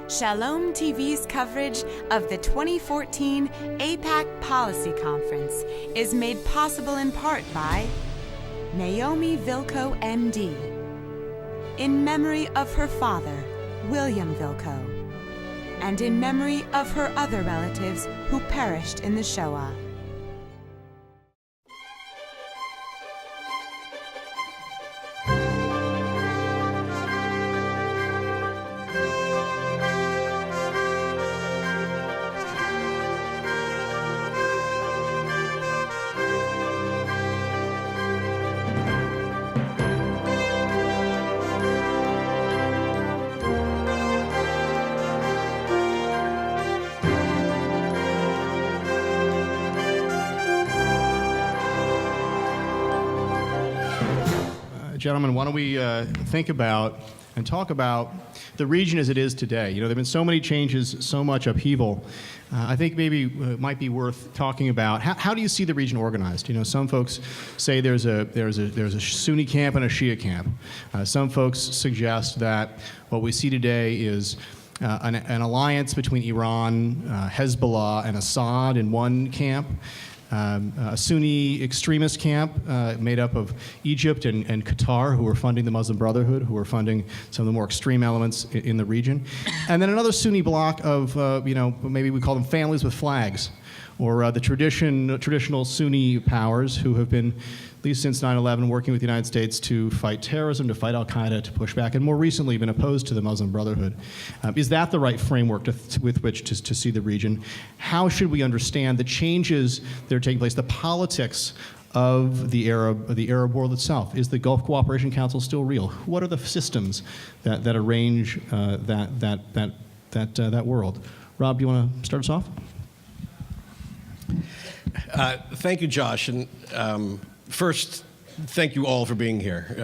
Shalom TV's coverage of the 2014 AIPAC Policy Conference is made possible in part by Naomi Vilko, MD, in memory of her father, William Vilko, and in memory of her other relatives who perished in the Shoah. Gentlemen, why don't we think about and talk about the region as it is today? You know, there have been so many changes, so much upheaval. I think maybe it might be worth talking about how do you see the region organized? You know, some folks say there's a Sunni camp and a Shia camp. Some folks suggest that what we see today is an alliance between Iran, Hezbollah, and Assad in one camp. A Sunni extremist camp made up of Egypt and Qatar, who are funding the Muslim Brotherhood, who are funding some of the more extreme elements in the region. And then another Sunni bloc of, maybe we call them families with flags, or the traditional Sunni powers who have been, at least since 9/11, working with the United States to fight terrorism, to fight Al-Qaeda, to push back, and more recently been opposed to the Muslim Brotherhood. Is that the right framework with which to see the region? How should we understand the changes that are taking place, the politics of the Arab world itself? Is the Gulf Cooperation Council still real? What are the systems that arrange that world? Rob, do you want to start us off? Thank you, Josh. And first, thank you all for being here.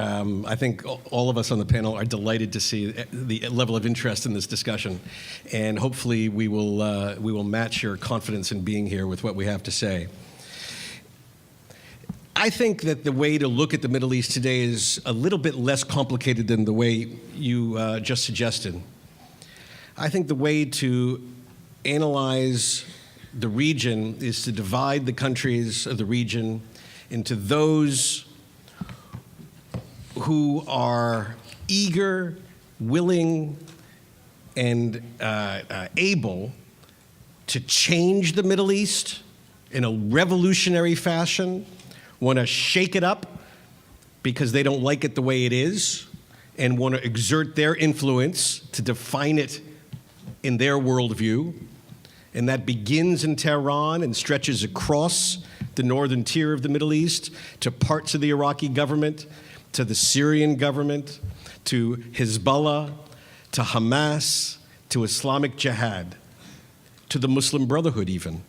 I think all of us on the panel are delighted to see the level of interest in this discussion, and hopefully we will match your confidence in being here with what we have to say. I think that the way to look at the Middle East today is a little bit less complicated than the way you just suggested. I think the way to analyze the region is to divide the countries of the region into those who are eager, willing, and able to change the Middle East in a revolutionary fashion, want to shake it up because they don't like it the way it is, and want to exert their influence to define it in their worldview. And that begins in Tehran and stretches across the northern tier of the Middle East to parts of the Iraqi government, to the Syrian government, to Hezbollah, to Hamas, to Islamic Jihad, to the Muslim Brotherhood even.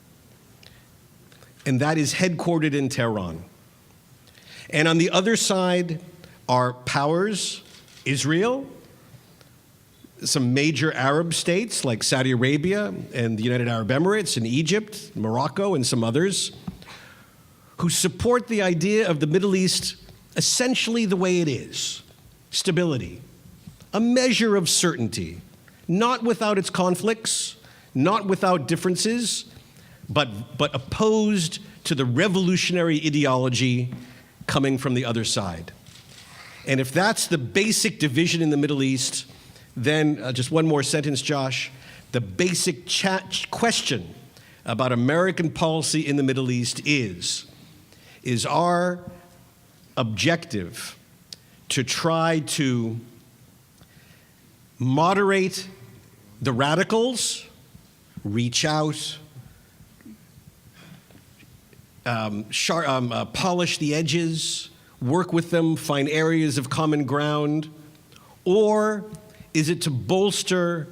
And that is headquartered in Tehran. And on the other side are powers, Israel, some major Arab states like Saudi Arabia and the United Arab Emirates and Egypt, Morocco, and some others, who support the idea of the Middle East essentially the way it is: stability, a measure of certainty, not without its conflicts, not without differences, but opposed to the revolutionary ideology coming from the other side. And if that's the basic division in the Middle East, then, just one more sentence, Josh, the basic question about American policy in the Middle East is our objective to try to moderate the radicals, reach out, polish the edges, work with them, find areas of common ground, or is it to bolster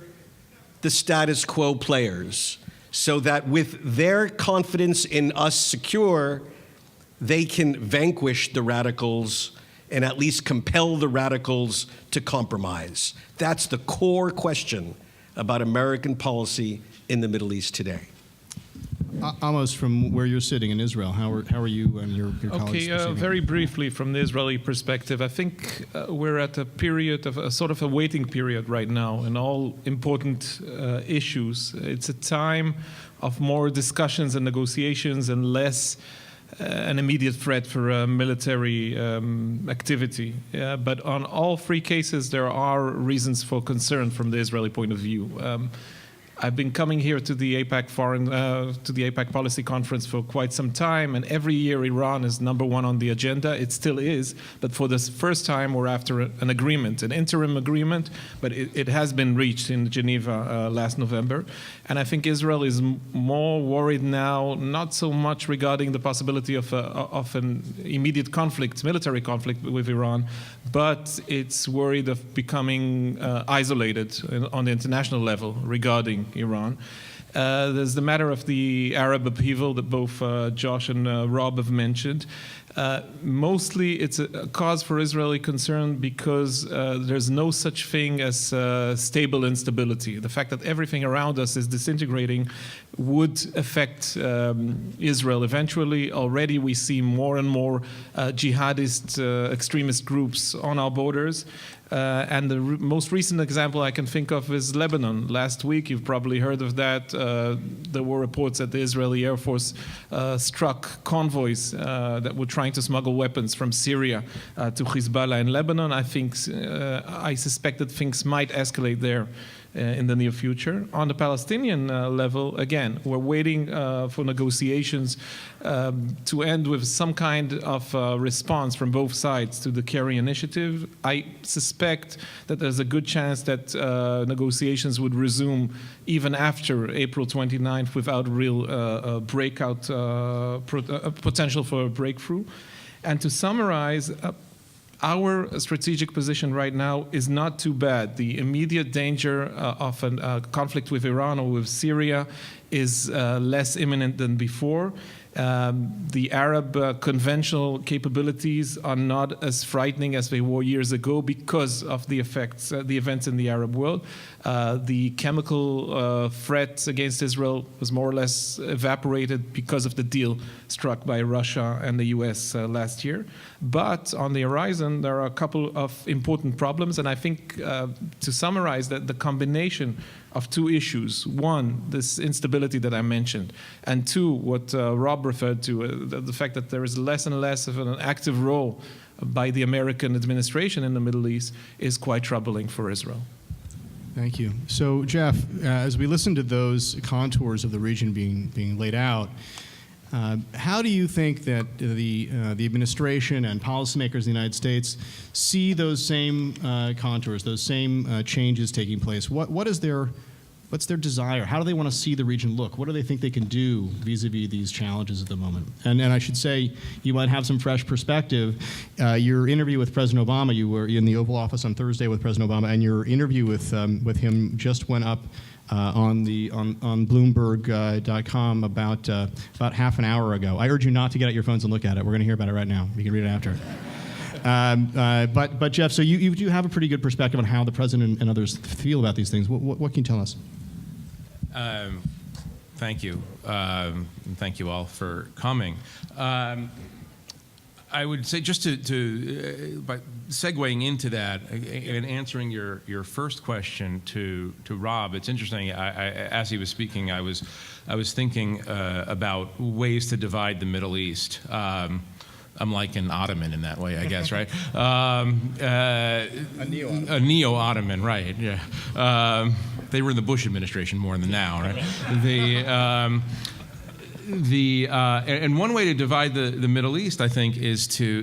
the status quo players so that with their confidence in us secure, they can vanquish the radicals and at least compel the radicals to compromise? That's the core question about American policy in the Middle East today. Amos, from where you're sitting in Israel, how are you and your colleagues perceiving? Very briefly, from the Israeli perspective, I think we're at a period of a sort of a waiting period right now in all important issues. It's a time of more discussions and negotiations and less an immediate threat for military activity. But on all three cases, there are reasons for concern from the Israeli point of view. I've been coming here to the AIPAC policy conference for quite some time, and every year Iran is number one on the agenda. It still is, but for the first time we're after an agreement, an interim agreement, but it has been reached in Geneva last November. And I think Israel is more worried now, not so much regarding the possibility of an immediate conflict, military conflict with Iran, but it's worried of becoming isolated on the international level regarding Iran. There's the matter of the Arab upheaval that both Josh and Rob have mentioned. Mostly it's a cause for Israeli concern because there's no such thing as stable instability. The fact that everything around us is disintegrating would affect Israel eventually. Already we see more and more jihadist extremist groups on our borders. And the most recent example I can think of is Lebanon. Last week, you've probably heard of that. There were reports that the Israeli Air Force struck convoys that were trying to smuggle weapons from Syria to Hezbollah in Lebanon. I suspect that things might escalate there in the near future. On the Palestinian level, again, we're waiting for negotiations to end with some kind of response from both sides to the Kerry initiative. I suspect that there's a good chance that negotiations would resume even after April 29th without real breakout potential for a breakthrough. And to summarize, our strategic position right now is not too bad. The immediate danger of a conflict with Iran or with Syria is less imminent than before. The Arab conventional capabilities are not as frightening as they were years ago because of the effects, the events in the Arab world. The chemical threat against Israel was more or less evaporated because of the deal struck by Russia and the US last year. But on the horizon, there are a couple of important problems, and I think to summarize that the combination of two issues. One, this instability that I mentioned, and two, what Rob referred to, the fact that there is less and less of an active role by the American administration in the Middle East is quite troubling for Israel. Thank you. So, Jeff, as we listen to those contours of the region being laid out, how do you think that the administration and policymakers in the United States see those same contours, those same changes taking place? What's their desire? How do they want to see the region look? What do they think they can do vis-a-vis these challenges at the moment? And I should say, you might have some fresh perspective. Your interview with President Obama, you were in the Oval Office on Thursday with President Obama, and your interview with him just went up on Bloomberg.com about half an hour ago. I urge you not to get out your phones and look at it. We're going to hear about it right now. You can read it after. But Jeff, so you do have a pretty good perspective on how the president and others feel about these things. What can you tell us? Thank you. Thank you all for coming. I would say, just by segueing into that and answering your first question to Rob, it's interesting. As he was speaking, I was thinking about ways to divide the Middle East. I'm like an Ottoman in that way, I guess, right? A neo-Ottoman. A neo-Ottoman, right? Yeah. They were in the Bush administration more than now, right? And one way to divide the Middle East, I think, is to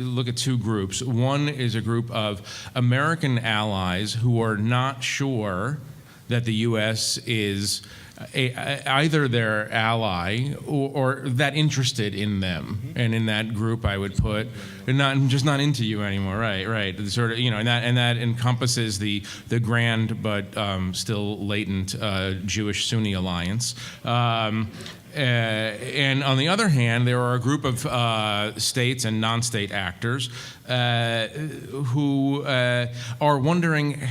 look at two groups. One is a group of American allies who are not sure that the U.S. is either their ally or that interested in them. Mm-hmm. And in that group, I would put not into you anymore, right? Sort of, and that encompasses the grand but still latent Jewish Sunni alliance. And on the other hand, there are a group of states and non-state actors who are wondering,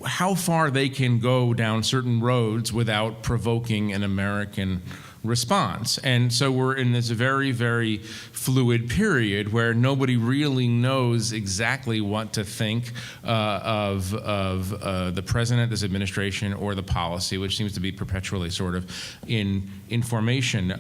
how far they can go down certain roads without provoking an American response. And so we're in this very, very fluid period where nobody really knows exactly what to think of the president, this administration, or the policy, which seems to be perpetually sort of in formation.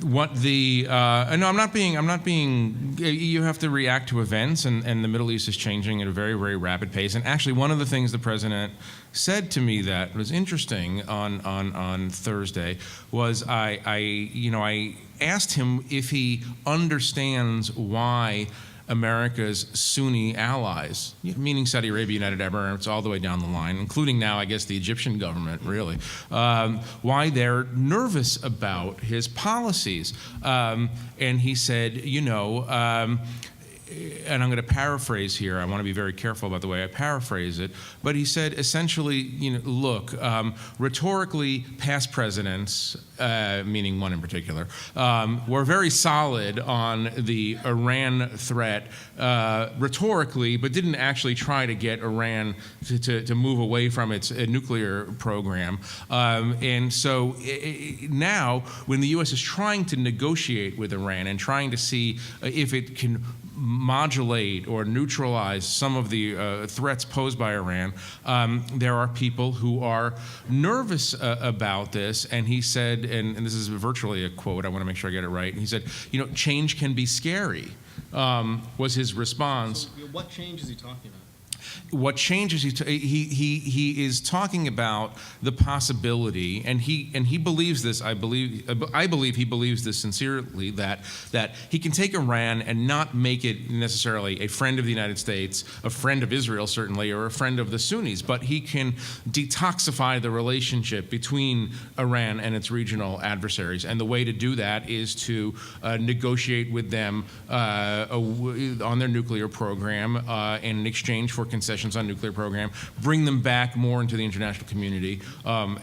What the no, I'm not being. You have to react to events, and the Middle East is changing at a very, very rapid pace. And actually, one of the things the president said to me that was interesting on Thursday was I asked him if he understands why America's Sunni allies, meaning Saudi Arabia, United Arab Emirates, all the way down the line, including now, I guess, the Egyptian government, really, why they're nervous about his policies. And he said, and I'm going to paraphrase here. I want to be very careful about the way I paraphrase it. But he said, essentially, look, rhetorically, past presidents, meaning one in particular, were very solid on the Iran threat rhetorically, but didn't actually try to get Iran to move away from its nuclear program. And so now, when the U.S. is trying to negotiate with Iran and trying to see if it can modulate or neutralize some of the threats posed by Iran, there are people who are nervous about this. And he said, and this is virtually a quote, I want to make sure I get it right. He said, change can be scary, was his response. So what change is he talking about? What changes he is talking about the possibility, and he believes this. I believe he believes this sincerely, that he can take Iran and not make it necessarily a friend of the United States, a friend of Israel certainly, or a friend of the Sunnis, but he can detoxify the relationship between Iran and its regional adversaries. And the way to do that is to negotiate with them on their nuclear program, in exchange for concessions on nuclear program, bring them back more into the international community, and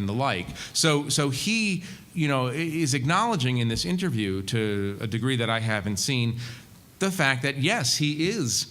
the like. So he, is acknowledging in this interview, to a degree that I haven't seen, the fact that yes, he is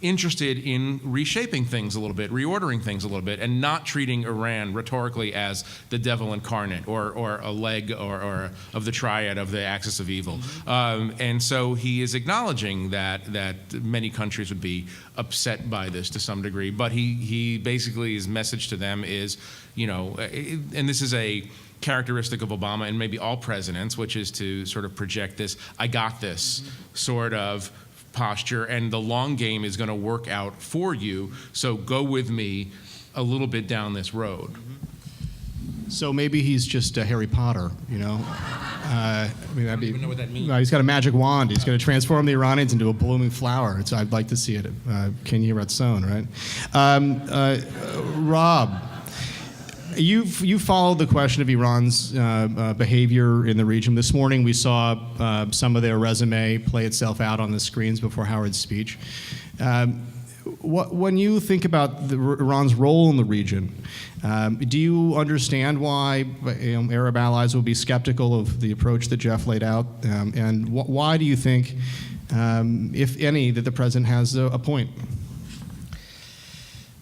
interested in reshaping things a little bit, reordering things a little bit, and not treating Iran rhetorically as the devil incarnate or a leg or of the triad of the axis of evil. And so he is acknowledging that many countries would be upset by this to some degree, but he basically, his message to them is, and this is a characteristic of Obama and maybe all presidents, which is to sort of project this "I got this" sort of posture, and the long game is going to work out for you, so go with me a little bit down this road. So maybe he's just a Harry Potter, I don't even know what that means. He's got a magic wand. He's going to transform the Iranians into a blooming flower. I'd like to see it. Kenya Ratson, right? Rob, you followed the question of Iran's behavior in the region. This morning we saw some of their resume play itself out on the screens before Howard's speech. When you think about Iran's role in the region, do you understand why Arab allies will be skeptical of the approach that Jeff laid out? And why do you think, if any, that the president has a point?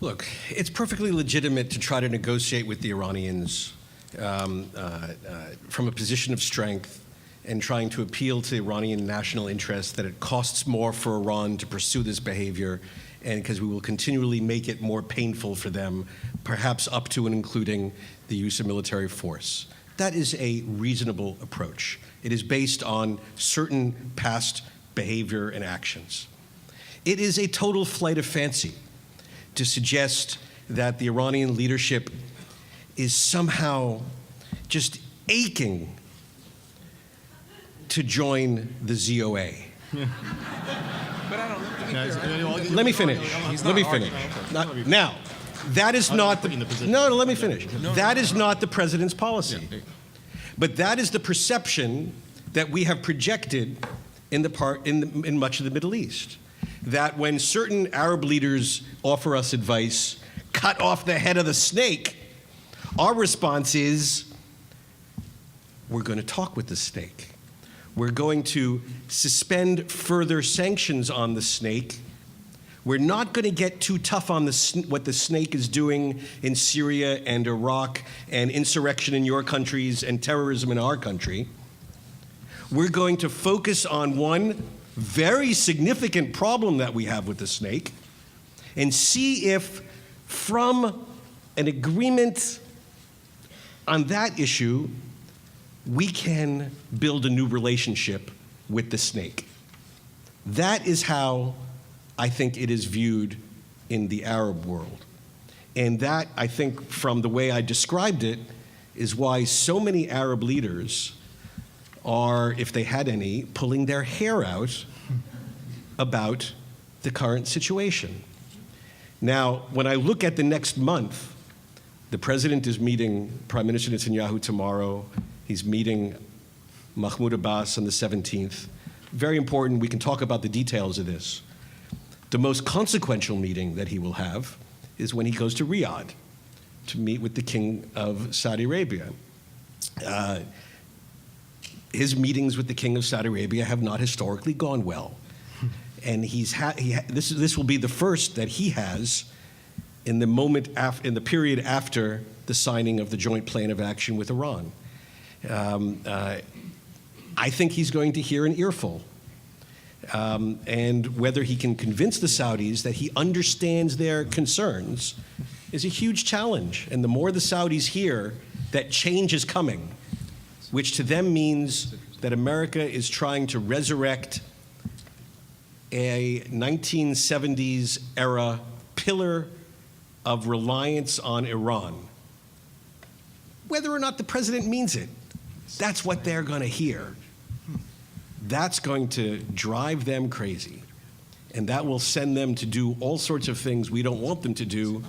Look, it's perfectly legitimate to try to negotiate with the Iranians from a position of strength and trying to appeal to Iranian national interests, that it costs more for Iran to pursue this behavior, and because we will continually make it more painful for them, perhaps up to and including the use of military force. That is a reasonable approach. It is based on certain past behavior and actions. It is a total flight of fancy to suggest that the Iranian leadership is somehow just aching to join the ZOA. But I don't. Let me finish. Let me finish. Now, that is not the. No, let me finish. That is not the president's policy, but that is the perception that we have projected in much of the Middle East. That when certain Arab leaders offer us advice, cut off the head of the snake, our response is, we're going to talk with the snake. We're going to suspend further sanctions on the snake We're not going to get too tough on what the snake is doing in Syria and Iraq and insurrection in your countries and terrorism in our country. We're going to focus on one very significant problem that we have with the snake and see if from an agreement on that issue, we can build a new relationship with the snake. That is how I think it is viewed in the Arab world. And that, I think, from the way I described it, is why so many Arab leaders are, if they had any, pulling their hair out about the current situation. Now, when I look at the next month, the president is meeting Prime Minister Netanyahu tomorrow. He's meeting Mahmoud Abbas on the 17th. Very important, we can talk about the details of this. The most consequential meeting that he will have is when he goes to Riyadh to meet with the King of Saudi Arabia. His meetings with the King of Saudi Arabia have not historically gone well. And this will be the first that he has in the period after the signing of the joint plan of action with Iran. I think he's going to hear an earful. And whether he can convince the Saudis that he understands their concerns is a huge challenge. And the more the Saudis hear that change is coming, which to them means that America is trying to resurrect a 1970s era pillar of reliance on Iran. Whether or not the president means it, that's what they're going to hear. That's going to drive them crazy. And that will send them to do all sorts of things we don't want them to do,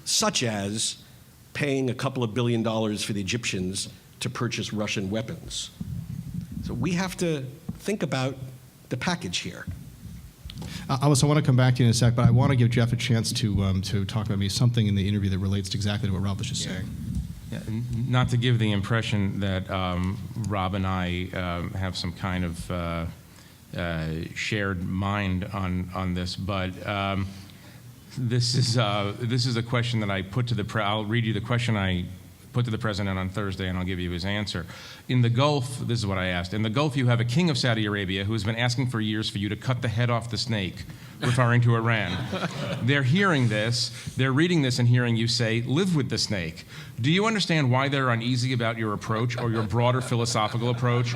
such as paying a couple of $2 billion for the Egyptians to purchase Russian weapons. So we have to think about the package here. Amos, I want to come back to you in a sec, but I want to give Jeff a chance to talk about maybe something in the interview that relates to exactly to what Rob was just saying. Yeah, not to give the impression that Rob and I have some kind of shared mind on this, but this is a question that I put to the I'll read you the question I put to the president on Thursday, and I'll give you his answer. In the Gulf, this is what I asked. In the Gulf, you have a king of Saudi Arabia who has been asking for years for you to cut the head off the snake, referring to Iran. They're hearing this, they're reading this and hearing you say, live with the snake. Do you understand why they're uneasy about your approach or your broader philosophical approach?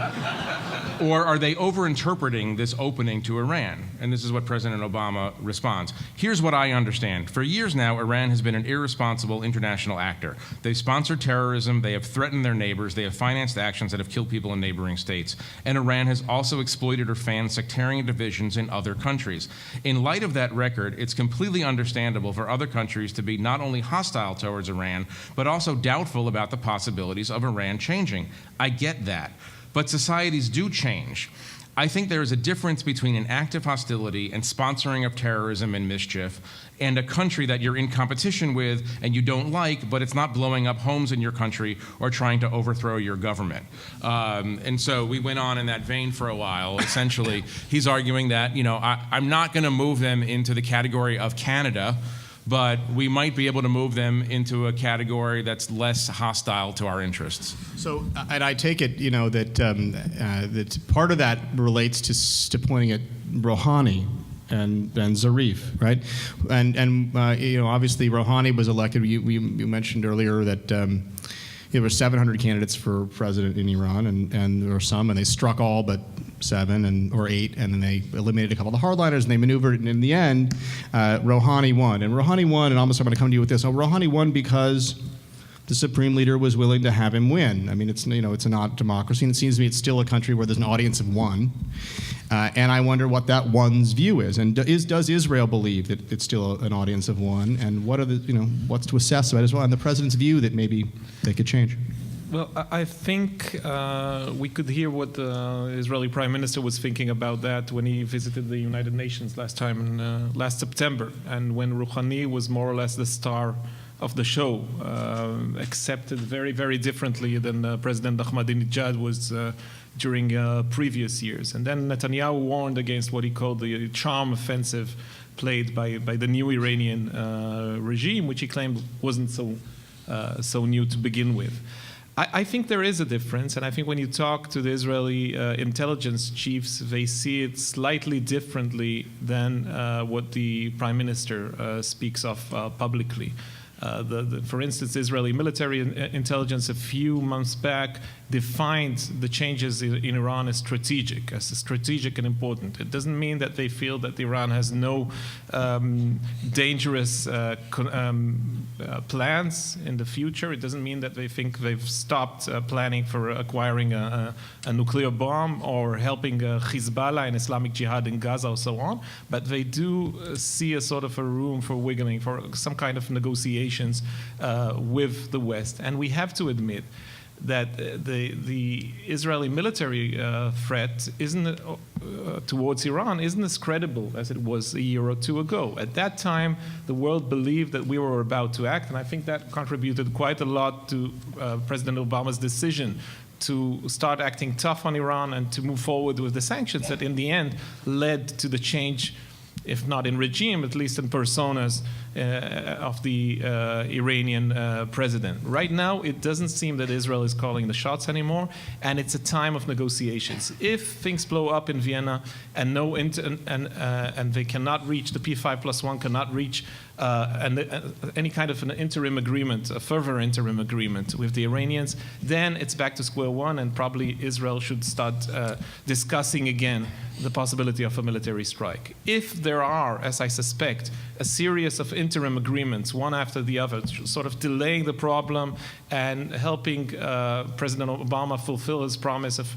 Or are they overinterpreting this opening to Iran? And this is what President Obama responds. Here's what I understand. For years now, Iran has been an irresponsible international actor. They've sponsored terrorism, they have threatened their neighbors, they have financed actions that have killed people in neighboring states. And Iran has also exploited or fanned sectarian divisions in other countries. In light of that record, it's completely understandable for other countries to be not only hostile towards Iran, but also doubtful about the possibilities of Iran changing. I get that. But societies do change. I think there is a difference between an active hostility and sponsoring of terrorism and mischief and a country that you're in competition with and you don't like, but it's not blowing up homes in your country or trying to overthrow your government. And so we went on in that vein for a while. Essentially, he's arguing that, I'm not going to move them into the category of Canada, but we might be able to move them into a category that's less hostile to our interests. So, and I take it, that part of that relates to pointing at Rouhani and Zarif, right? And obviously Rouhani was elected. We mentioned earlier that there were 700 candidates for president in Iran, and there were some, and they struck all but 7 or 8, and then they eliminated a couple of the hardliners, and they maneuvered, and in the end, Rouhani won. And Rouhani won, and almost I'm going to come to you with this. Rouhani won because the supreme leader was willing to have him win. I mean, it's not democracy, and it seems to me it's still a country where there's an audience of one. And I wonder what that one's view is. And does Israel believe that it's still an audience of one? And what are what's to assess about Israel and the president's view that maybe they could change? Well, I think we could hear what the Israeli Prime Minister was thinking about that when he visited the United Nations last September, and when Rouhani was more or less the star of the show, accepted very, very differently than President Ahmadinejad was during previous years. And then Netanyahu warned against what he called the charm offensive played by the new Iranian regime, which he claimed wasn't so new to begin with. I think there is a difference, and I think when you talk to the Israeli intelligence chiefs, they see it slightly differently than what the prime minister speaks of publicly. For instance, Israeli military intelligence a few months back defined the changes in Iran as strategic and important. It doesn't mean that they feel that Iran has no dangerous plans in the future. It doesn't mean that they think they've stopped planning for acquiring a nuclear bomb or helping Hezbollah and Islamic Jihad in Gaza or so on. But they do see a sort of a room for wiggling, for some kind of negotiations with the West. And we have to admit that the Israeli military threat isn't towards Iran isn't as credible as it was a year or two ago. At that time, the world believed that we were about to act, and I think that contributed quite a lot to President Obama's decision to start acting tough on Iran and to move forward with the sanctions that in the end led to the change, if not in regime, at least in personas of the Iranian president. Right now, it doesn't seem that Israel is calling the shots anymore, and it's a time of negotiations. If things blow up in Vienna and they cannot reach, the P5+1 cannot reach any kind of an interim agreement, a further interim agreement with the Iranians, then it's back to square one, and probably Israel should start discussing again the possibility of a military strike. If there are, as I suspect, a series of interim agreements, one after the other, sort of delaying the problem and helping President Obama fulfill his promise of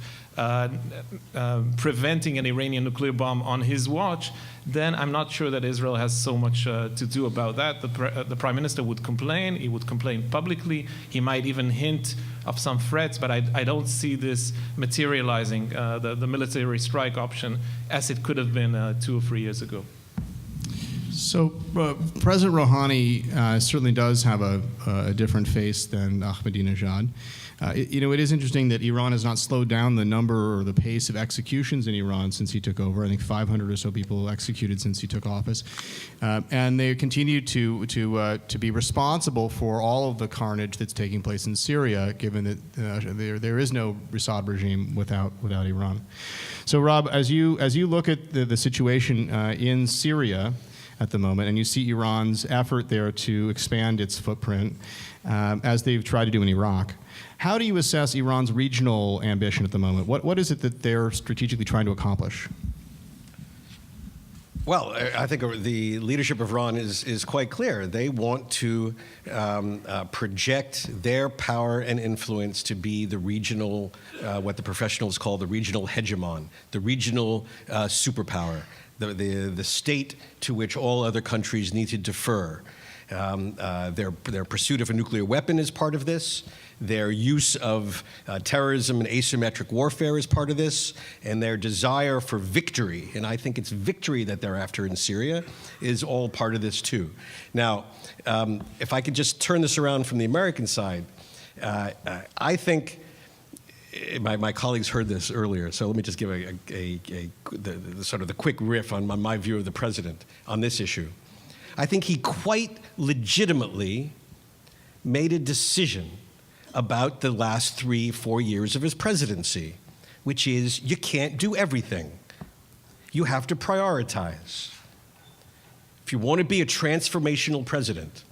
preventing an Iranian nuclear bomb on his watch, then I'm not sure that Israel has so much to do about that. The Prime Minister would complain. He would complain publicly. He might even hint of some threats, but I don't see this materializing, the military strike option, as it could have been 2 or 3 years ago. So President Rouhani certainly does have a different face than Ahmadinejad. It is interesting that Iran has not slowed down the number or the pace of executions in Iran since he took over. I think 500 or so people executed since he took office, and they continue to be responsible for all of the carnage that's taking place in Syria, given that there is no Assad regime without Iran. So, Rob, as you look at the situation in Syria at the moment, and you see Iran's effort there to expand its footprint, as they've tried to do in Iraq, how do you assess Iran's regional ambition at the moment? What is it that they're strategically trying to accomplish? Well, I think the leadership of Iran is quite clear. They want to project their power and influence to be the regional, what the professionals call the regional hegemon, the regional superpower, the state to which all other countries need to defer. Their pursuit of a nuclear weapon is part of this. Their use of terrorism and asymmetric warfare is part of this, and their desire for victory, and I think it's victory that they're after in Syria, is all part of this too. Now, if I could just turn this around from the American side, I think my colleagues heard this earlier, so let me just give the sort of the quick riff on my view of the president on this issue. I think he quite legitimately made a decision about the last 3-4 years of his presidency, which is you can't do everything. You have to prioritize. If you want to be a transformational president,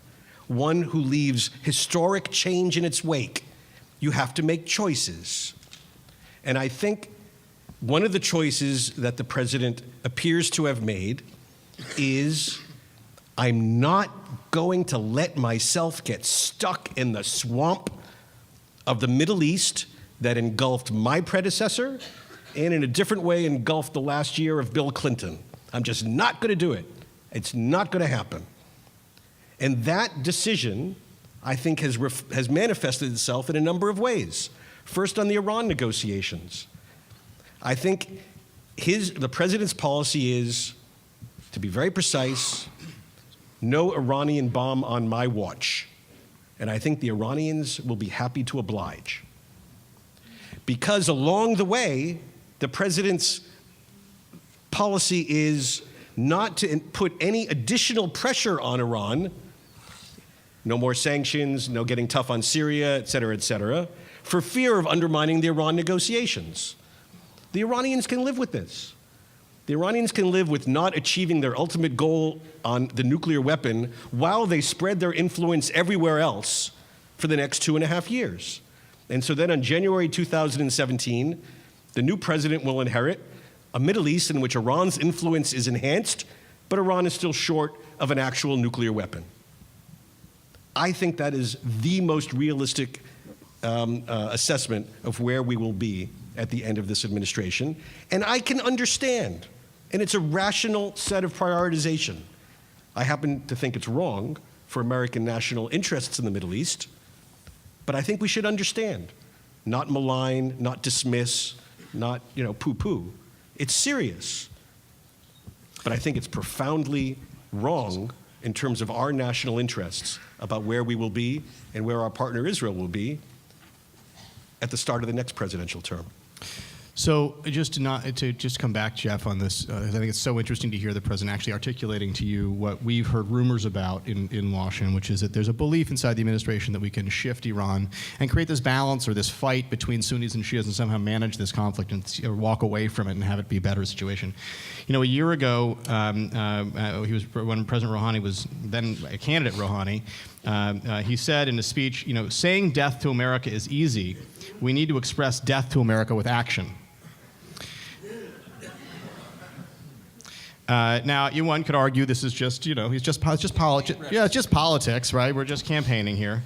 one who leaves historic change in its wake, you have to make choices. And I think one of the choices that the president appears to have made is, I'm not going to let myself get stuck in the swamp of the Middle East that engulfed my predecessor and in a different way engulfed the last year of Bill Clinton. I'm just not going to do it. It's not going to happen. And that decision, I think, has manifested itself in a number of ways. First, on the Iran negotiations. I think the president's policy is, to be very precise, no Iranian bomb on my watch. And I think the Iranians will be happy to oblige. Because along the way, the president's policy is not to put any additional pressure on Iran, no more sanctions, no getting tough on Syria, et cetera, for fear of undermining the Iran negotiations. The Iranians can live with this. The Iranians can live with not achieving their ultimate goal on the nuclear weapon while they spread their influence everywhere else for the next 2.5 years. And so then on January 2017, the new president will inherit a Middle East in which Iran's influence is enhanced, but Iran is still short of an actual nuclear weapon. I think that is the most realistic assessment of where we will be at the end of this administration. And I can understand, and it's a rational set of prioritization. I happen to think it's wrong for American national interests in the Middle East, but I think we should understand, not malign, not dismiss, not poo-poo. It's serious. But I think it's profoundly wrong in terms of our national interests about where we will be and where our partner Israel will be at the start of the next presidential term. So just to come back, Jeff, on this, I think it's so interesting to hear the president actually articulating to you what we've heard rumors about in Washington, which is that there's a belief inside the administration that we can shift Iran and create this balance or this fight between Sunnis and Shias and somehow manage this conflict and walk away from it and have it be a better situation. A year ago, when President Rouhani was then a candidate, he said in a speech, saying death to America is easy. We need to express death to America with action. Now, one could argue this is just, it's just politics. Yeah, it's just politics, right? We're just campaigning here.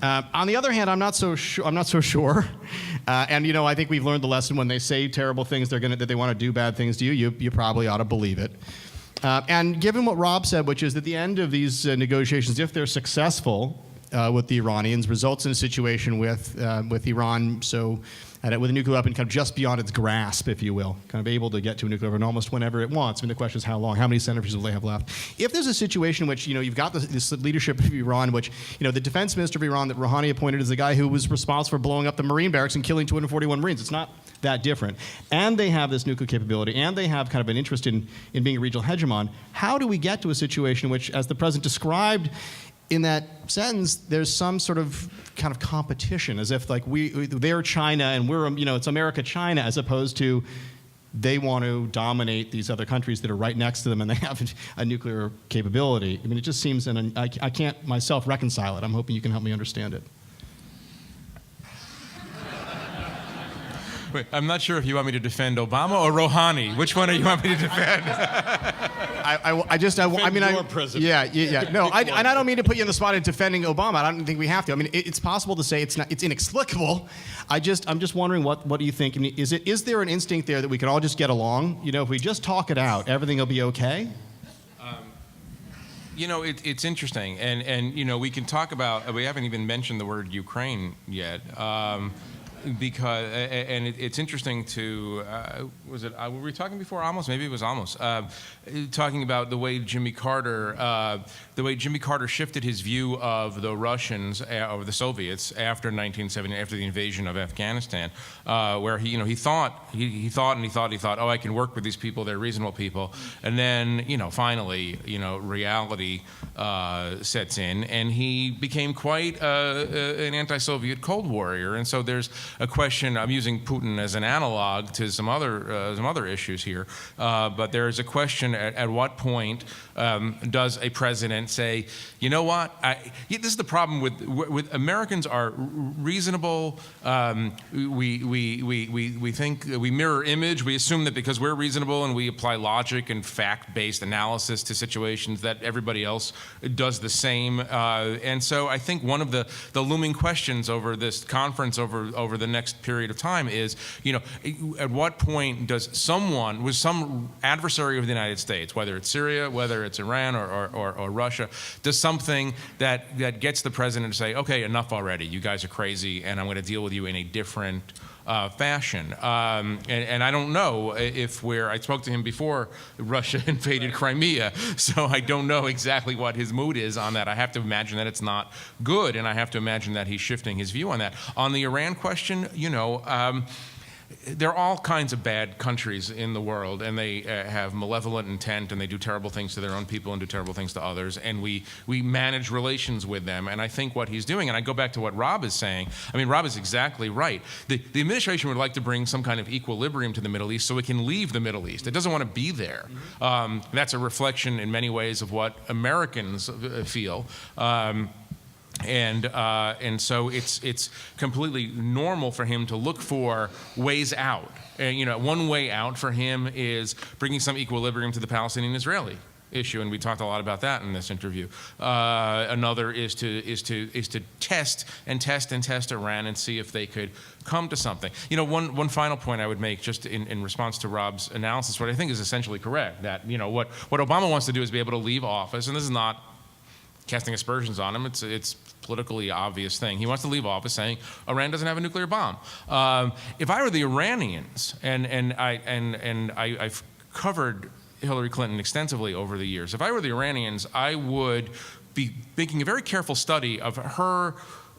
On the other hand, I'm not so sure. And I think we've learned the lesson: when they say terrible things, that they want to do bad things to you. You probably ought to believe it. And given what Rob said, which is that the end of these negotiations, if they're successful with the Iranians, results in a situation with Iran with a nuclear weapon kind of just beyond its grasp, if you will, kind of able to get to a nuclear weapon almost whenever it wants. The question is how long, how many centrifuges will they have left? If there's a situation in which, you've got this leadership of Iran, which, the defense minister of Iran that Rouhani appointed is the guy who was responsible for blowing up the Marine barracks and killing 241 Marines. It's not that different. And they have this nuclear capability, and they have kind of an interest in being a regional hegemon. How do we get to a situation in which, as the president described in that sentence, there's some sort of kind of competition, as if they're China and we're, it's America-China, as opposed to they want to dominate these other countries that are right next to them and they have a nuclear capability. It just seems, and I can't myself reconcile it. I'm hoping you can help me understand it. Wait, I'm not sure if you want me to defend Obama or Rouhani. Which one do you want me to defend? Your president. Yeah. No, and I don't mean to put you on the spot in defending Obama. I don't think we have to. It's possible to say it's inexplicable. I'm just wondering what do you think? Is there an instinct there that we can all just get along? If we just talk it out, everything will be okay? It's interesting, and we can talk about. We haven't even mentioned the word Ukraine yet. Because it's interesting to were we talking before Amos? Maybe it was Amos talking about the way Jimmy Carter shifted his view of the Russians or the Soviets after 1970, after the invasion of Afghanistan, where he thought, oh, I can work with these people, they're reasonable people, and then finally reality sets in, and he became quite an anti-Soviet Cold Warrior, and so there's a question. I'm using Putin as an analog to some other issues here, but there is a question: at what point does a president say, you know what? This is the problem with Americans are reasonable. We think we mirror image. We assume that because we're reasonable and we apply logic and fact-based analysis to situations, that everybody else does the same. And so I think one of the looming questions over this conference over the next period of time is, at what point does some adversary of the United States, whether it's Syria, whether it's Iran or Russia, does something that gets the president to say, okay, enough already, you guys are crazy, and I'm going to deal with you in a different fashion. And I don't know if I spoke to him before Russia invaded Crimea, so I don't know exactly what his mood is on that. I have to imagine that it's not good, and I have to imagine that he's shifting his view on that. On the Iran question, there are all kinds of bad countries in the world, and they have malevolent intent, and they do terrible things to their own people and do terrible things to others, and we manage relations with them. And I think what he's doing, and I go back to what Rob is saying, I mean, Rob is exactly right. The administration would like to bring some kind of equilibrium to the Middle East so it can leave the Middle East. It doesn't want to be there. That's a reflection in many ways of what Americans feel. And so it's completely normal for him to look for ways out. And, one way out for him is bringing some equilibrium to the Palestinian-Israeli issue, and we talked a lot about that in this interview. Another is to test Iran and see if they could come to something. One final point I would make, just in response to Rob's analysis, what I think is essentially correct, that what Obama wants to do is be able to leave office, and this is not casting aspersions on him. It's politically obvious thing. He wants to leave office saying Iran doesn't have a nuclear bomb. If I were the Iranians, and I've covered Hillary Clinton extensively over the years, if I were the Iranians, I would be making a very careful study of her,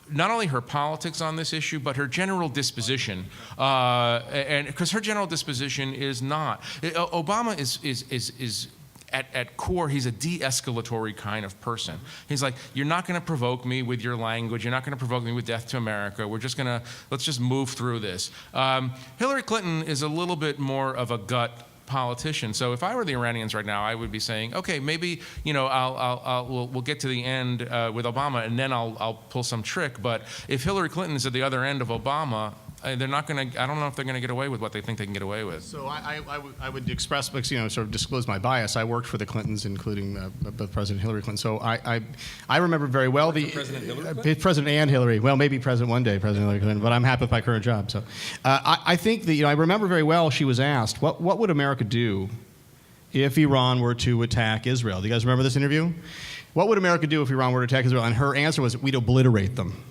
not only her politics on this issue, but her general disposition, and because her general disposition is not. Obama is at core, he's a de-escalatory kind of person. He's like, you're not going to provoke me with your language. You're not going to provoke me with death to America. Let's just move through this. Hillary Clinton is a little bit more of a gut politician. So if I were the Iranians right now, I would be saying, okay, maybe we'll get to the end with Obama, and then I'll pull some trick. But if Hillary Clinton is at the other end of Obama, they're not going to. I don't know if they're going to get away with what they think they can get away with. So I would express, sort of disclose my bias. I worked for the Clintons, including both President Hillary Clinton. So I remember very well President Hillary Clinton? President and Hillary. Well, maybe President one day, President Hillary Clinton. But I'm happy with my current job. So I think that I remember very well. She was asked, what would America do if Iran were to attack Israel? Do you guys remember this interview? What would America do if Iran were to attack Israel? And her answer was, we'd obliterate them.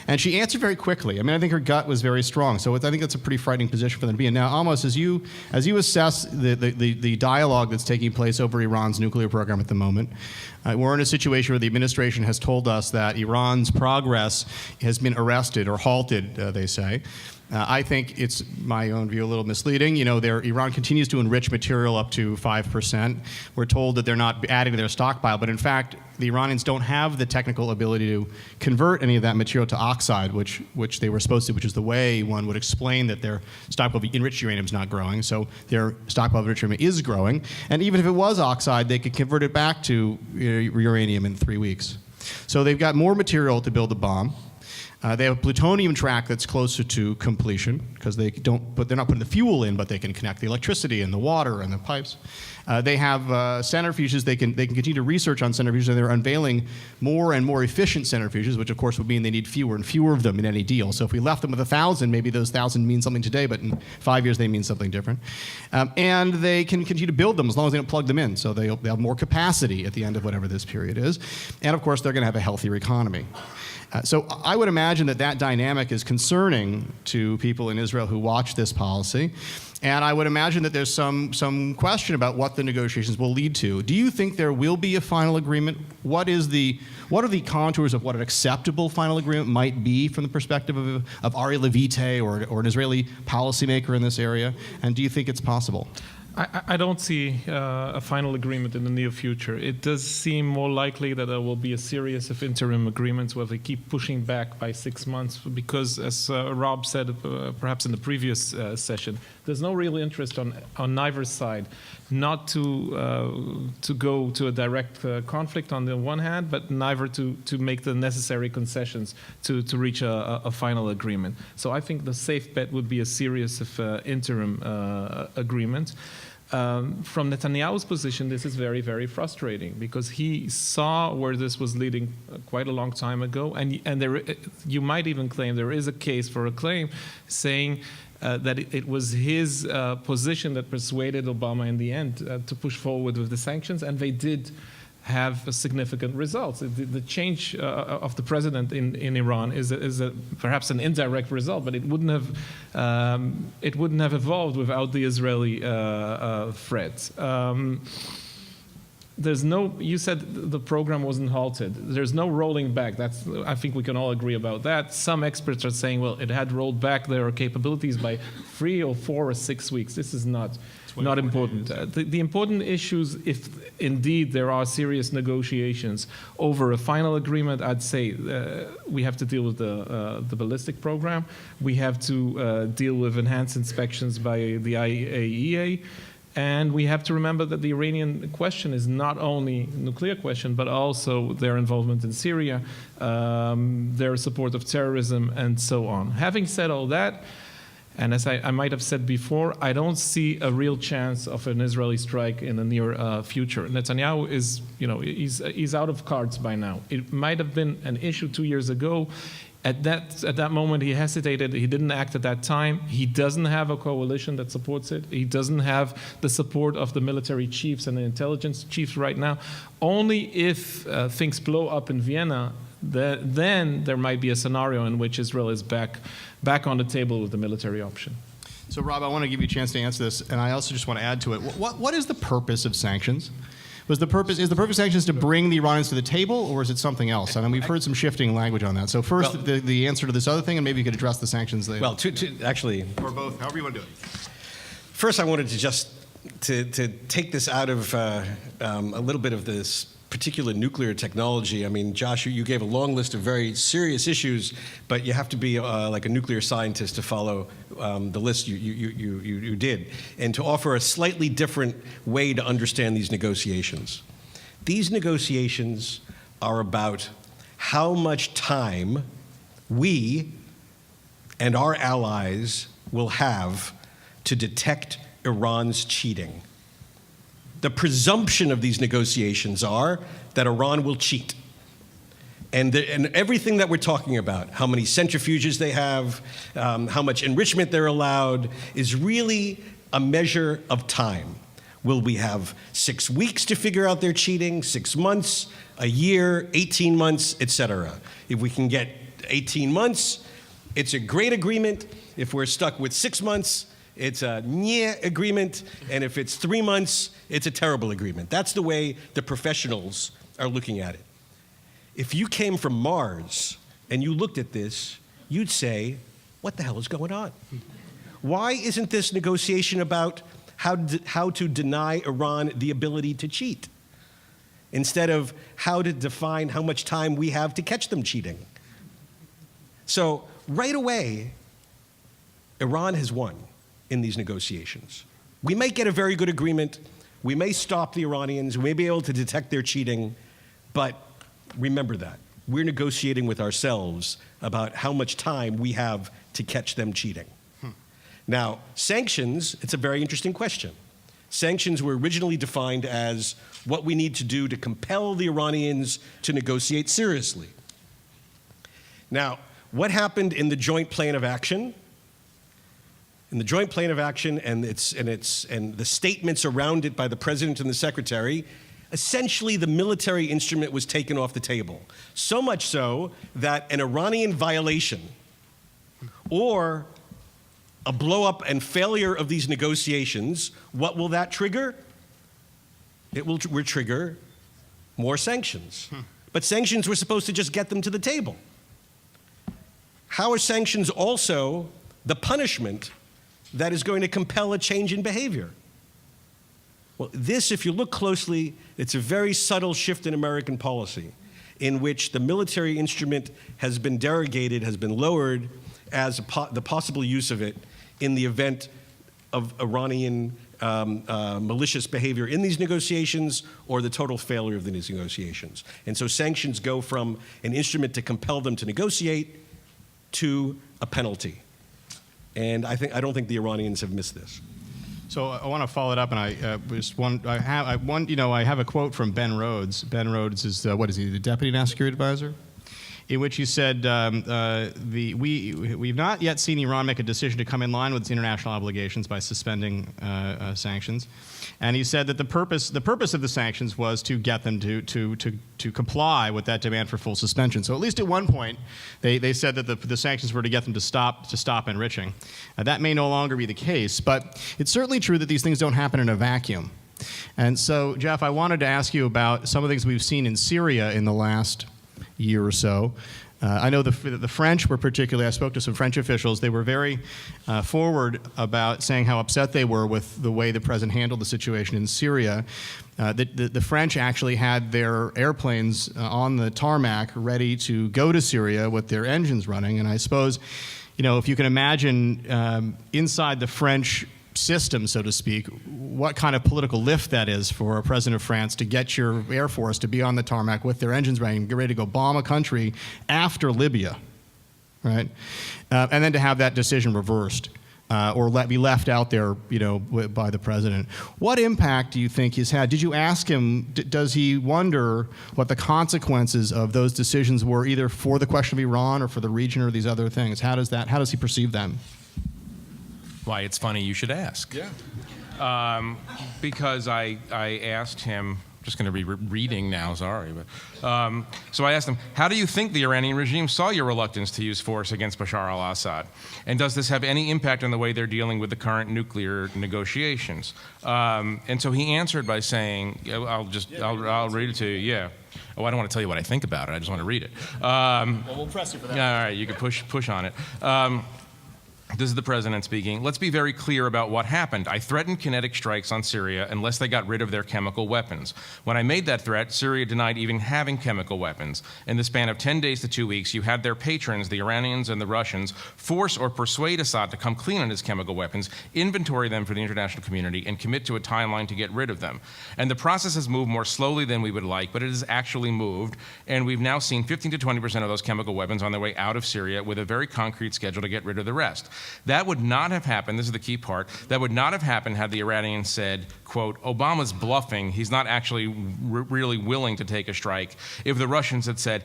And she answered very quickly. I mean, I think her gut was very strong. So I think that's a pretty frightening position for them to be in. Now, Amos, as you assess the dialogue that's taking place over Iran's nuclear program at the moment, we're in a situation where the administration has told us that Iran's progress has been arrested or halted, they say. I think it's, my own view, a little misleading. Iran continues to enrich material up to 5%. We're told that they're not adding to their stockpile, but in fact, the Iranians don't have the technical ability to convert any of that material to oxide, which they were supposed to, which is the way one would explain that their stockpile of enriched uranium is not growing. So their stockpile of enriched uranium is growing. And even if it was oxide, they could convert it back to uranium in 3 weeks. So they've got more material to build a bomb. They have a plutonium track that's closer to completion because they're not putting the fuel in, but they can connect the electricity and the water and the pipes. They have centrifuges. They can continue to research on centrifuges, and they're unveiling more and more efficient centrifuges, which of course would mean they need fewer and fewer of them in any deal. So if we left them with 1,000, maybe those 1,000 mean something today, but in 5 years they mean something different. And they can continue to build them as long as they don't plug them in. So they'll have more capacity at the end of whatever this period is. And of course, they're going to have a healthier economy. So I would imagine that dynamic is concerning to people in Israel who watch this policy. And I would imagine that there's some question about what the negotiations will lead to. Do you think there will be a final agreement? What are the contours of what an acceptable final agreement might be from the perspective of Ari Levite or an Israeli policymaker in this area? And do you think it's possible? I don't see a final agreement in the near future. It does seem more likely that there will be a series of interim agreements where they keep pushing back by 6 months because, as Rob said perhaps in the previous session, there's no real interest on neither side not to go to a direct conflict on the one hand, but neither to make the necessary concessions to reach a final agreement. So I think the safe bet would be a series of interim agreements. From Netanyahu's position, this is very, very frustrating because he saw where this was leading quite a long time ago, and you might even claim there is a case for a claim saying that it was his position that persuaded Obama in the end to push forward with the sanctions, and they did have significant results. The change of the president in Iran is perhaps an indirect result, but it wouldn't have evolved without the Israeli threats. there's no, you said the program wasn't halted. There's no rolling back. I think we can all agree about that. Some experts are saying, well, it had rolled back their capabilities by 3 or 4 or 6 weeks. This is not important. The important issues, if indeed there are serious negotiations over a final agreement, I'd say we have to deal with the ballistic program. We have to deal with enhanced inspections by the IAEA. And we have to remember that the Iranian question is not only a nuclear question, but also their involvement in Syria, their support of terrorism, and so on. Having said all that, and as I might have said before, I don't see a real chance of an Israeli strike in the near future. Netanyahu is, he's out of cards by now. It might have been an issue 2 years ago. At that moment, he hesitated. He didn't act at that time. He doesn't have a coalition that supports it. He doesn't have the support of the military chiefs and the intelligence chiefs right now. Only if things blow up in Vienna, then there might be a scenario in which Israel is back on the table with the military option. So, Rob, I want to give you a chance to answer this, and I also just want to add to it. What is the purpose of sanctions? Is the purpose of sanctions to bring the Iranians to the table, or is it something else? I mean, we've heard some shifting language on that. So first, the answer to this other thing, and maybe you could address the sanctions later. Well, actually, or both, however you want to do it. First, I wanted to just to take this out of a little bit of this particular nuclear technology. I mean, Josh, you gave a long list of very serious issues, but you have to be like a nuclear scientist to follow the list you did, and to offer a slightly different way to understand these negotiations. These negotiations are about how much time we and our allies will have to detect Iran's cheating. The presumption of these negotiations are that Iran will cheat. And everything that we're talking about, how many centrifuges they have, how much enrichment they're allowed, is really a measure of time. Will we have 6 weeks to figure out their cheating, 6 months, a year, 18 months, etc.? If we can get 18 months, it's a great agreement. If we're stuck with 6 months, it's a nyeh agreement, and if it's 3 months, it's a terrible agreement. That's the way the professionals are looking at it. If you came from Mars and you looked at this, you'd say, what the hell is going on? Why isn't this negotiation about how to deny Iran the ability to cheat, instead of how to define how much time we have to catch them cheating? So right away, Iran has won in these negotiations. We may get a very good agreement. We may stop the Iranians. We may be able to detect their cheating. But remember that. We're negotiating with ourselves about how much time we have to catch them cheating. Now, sanctions, it's a very interesting question. Sanctions were originally defined as what we need to do to compel the Iranians to negotiate seriously. Now, what happened in the joint plan of action? In the joint plan of action and the statements around it by the president and the secretary, essentially the military instrument was taken off the table. So much so that an Iranian violation or a blow-up and failure of these negotiations, what will that trigger? It will trigger more sanctions. But sanctions were supposed to just get them to the table. How are sanctions also the punishment that is going to compel a change in behavior? Well, this, if you look closely, it's a very subtle shift in American policy in which the military instrument has been derogated, has been lowered as the possible use of it in the event of Iranian malicious behavior in these negotiations or the total failure of these negotiations. And so sanctions go from an instrument to compel them to negotiate to a penalty. And I don't think the Iranians have missed this. So I want to follow it up, and I have a quote from Ben Rhodes. Ben Rhodes is what is he? The Deputy National Security Advisor, in which he said, "We've not yet seen Iran make a decision to come in line with its international obligations by suspending sanctions." And he said that the purpose of the sanctions was to get them to comply with that demand for full suspension. So at least at one point, they said that the sanctions were to get them to stop enriching. That may no longer be the case, but it's certainly true that these things don't happen in a vacuum. And so, Jeff, I wanted to ask you about some of the things we've seen in Syria in the last year or so. I know the French were particularly, I spoke to some French officials, they were very forward about saying how upset they were with the way the president handled the situation in Syria. The French actually had their airplanes on the tarmac ready to go to Syria with their engines running. And I suppose, if you can imagine inside the French system, so to speak, what kind of political lift that is for a president of France to get your Air Force to be on the tarmac with their engines running and get ready to go bomb a country after Libya, right? And then to have that decision reversed or be left out there, by the president. What impact do you think he's had? Did you ask him, does he wonder what the consequences of those decisions were, either for the question of Iran or for the region or these other things? How does he perceive them? Why, it's funny you should ask. Yeah. Because I asked him, just going to be reading now, sorry. But so I asked him, how do you think the Iranian regime saw your reluctance to use force against Bashar al-Assad? And does this have any impact on the way they're dealing with the current nuclear negotiations? And so he answered by saying, I'll read it to you, yeah. Oh, I don't want to tell you what I think about it. I just want to read it. Well, we'll press you for that. Yeah, all right, you can push on it. This is the president speaking. Let's be very clear about what happened. I threatened kinetic strikes on Syria unless they got rid of their chemical weapons. When I made that threat, Syria denied even having chemical weapons. In the span of 10 days to 2 weeks, you had their patrons, the Iranians and the Russians, force or persuade Assad to come clean on his chemical weapons, inventory them for the international community, and commit to a timeline to get rid of them. And the process has moved more slowly than we would like, but it has actually moved. And we've now seen 15 to 20% of those chemical weapons on their way out of Syria with a very concrete schedule to get rid of the rest. That would not have happened, this is the key part, that would not have happened had the Iranians said, quote, Obama's bluffing, he's not actually really willing to take a strike. If the Russians had said,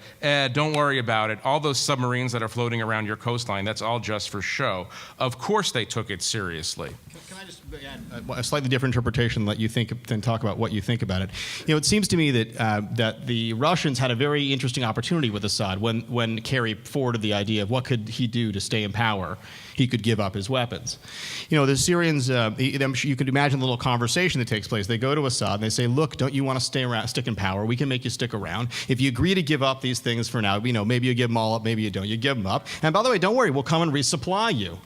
don't worry about it, all those submarines that are floating around your coastline, that's all just for show. Of course they took it seriously. Can I just add a slightly different interpretation, let you think, then talk about what you think about it? It seems to me that the Russians had a very interesting opportunity with Assad when Kerry forwarded the idea of what could he do to stay in power. He could give up his weapons. The Syrians, you could imagine the little conversation that takes place. They go to Assad and they say, look, don't you want to stick in power? We can make you stick around. If you agree to give up these things for now, maybe you give them all up, maybe you don't. You give them up. And by the way, don't worry, we'll come and resupply you.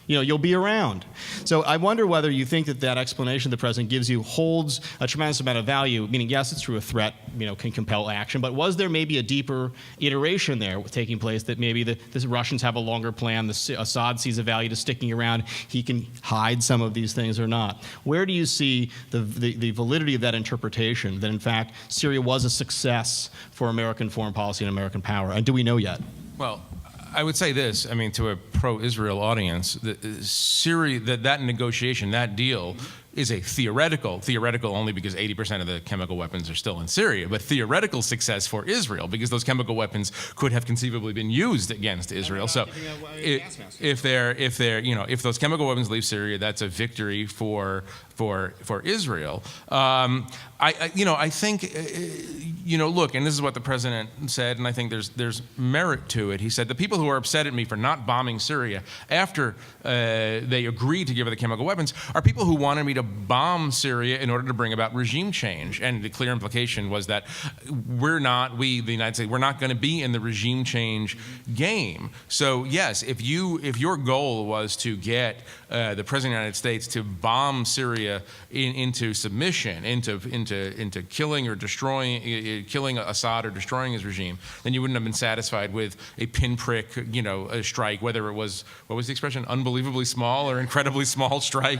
You'll be around. So I wonder whether you think that explanation the president gives you holds a tremendous amount of value, meaning, yes, it's true, a threat, can compel action, but was there maybe a deeper iteration there taking place that maybe the Russians have a longer plan, Assad sees a value to sticking around, he can hide some of these things or not? Where do you see the validity of that interpretation, that in fact Syria was a success for American foreign policy and American power? And do we know yet? Well, I would say this, to a pro-Israel audience, that negotiation, that deal, is a theoretical only because 80% of the chemical weapons are still in Syria, but theoretical success for Israel because those chemical weapons could have conceivably been used against Israel. So if those chemical weapons leave Syria, that's a victory for Israel. I think, look, and this is what the president said, and I think there's merit to it. He said, the people who are upset at me for not bombing Syria after they agreed to give her the chemical weapons are people who wanted me to bomb Syria in order to bring about regime change. And the clear implication was that the United States, we're not going to be in the regime change game. So yes, if your goal was to get the president of the United States to bomb Syria into submission, into killing or destroying, killing Assad or destroying his regime, then you wouldn't have been satisfied with a pinprick, a strike, whether it was, what was the expression, unbelievably small or incredibly small strike.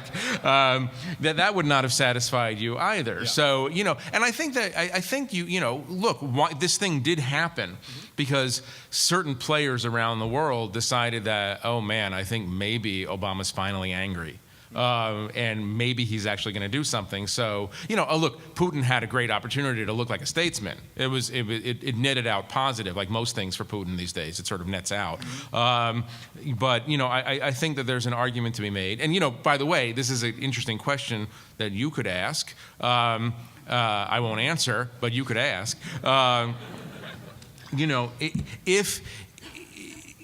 That would not have satisfied you either. Yeah. So, and I think look, this thing did happen because certain players around the world decided that, oh man, I think maybe Obama's finally angry. And maybe he's actually going to do something. So, look, Putin had a great opportunity to look like a statesman. It netted out positive, like most things for Putin these days. It sort of nets out. But, I think that there's an argument to be made. And, by the way, this is an interesting question that you could ask. I won't answer, but you could ask.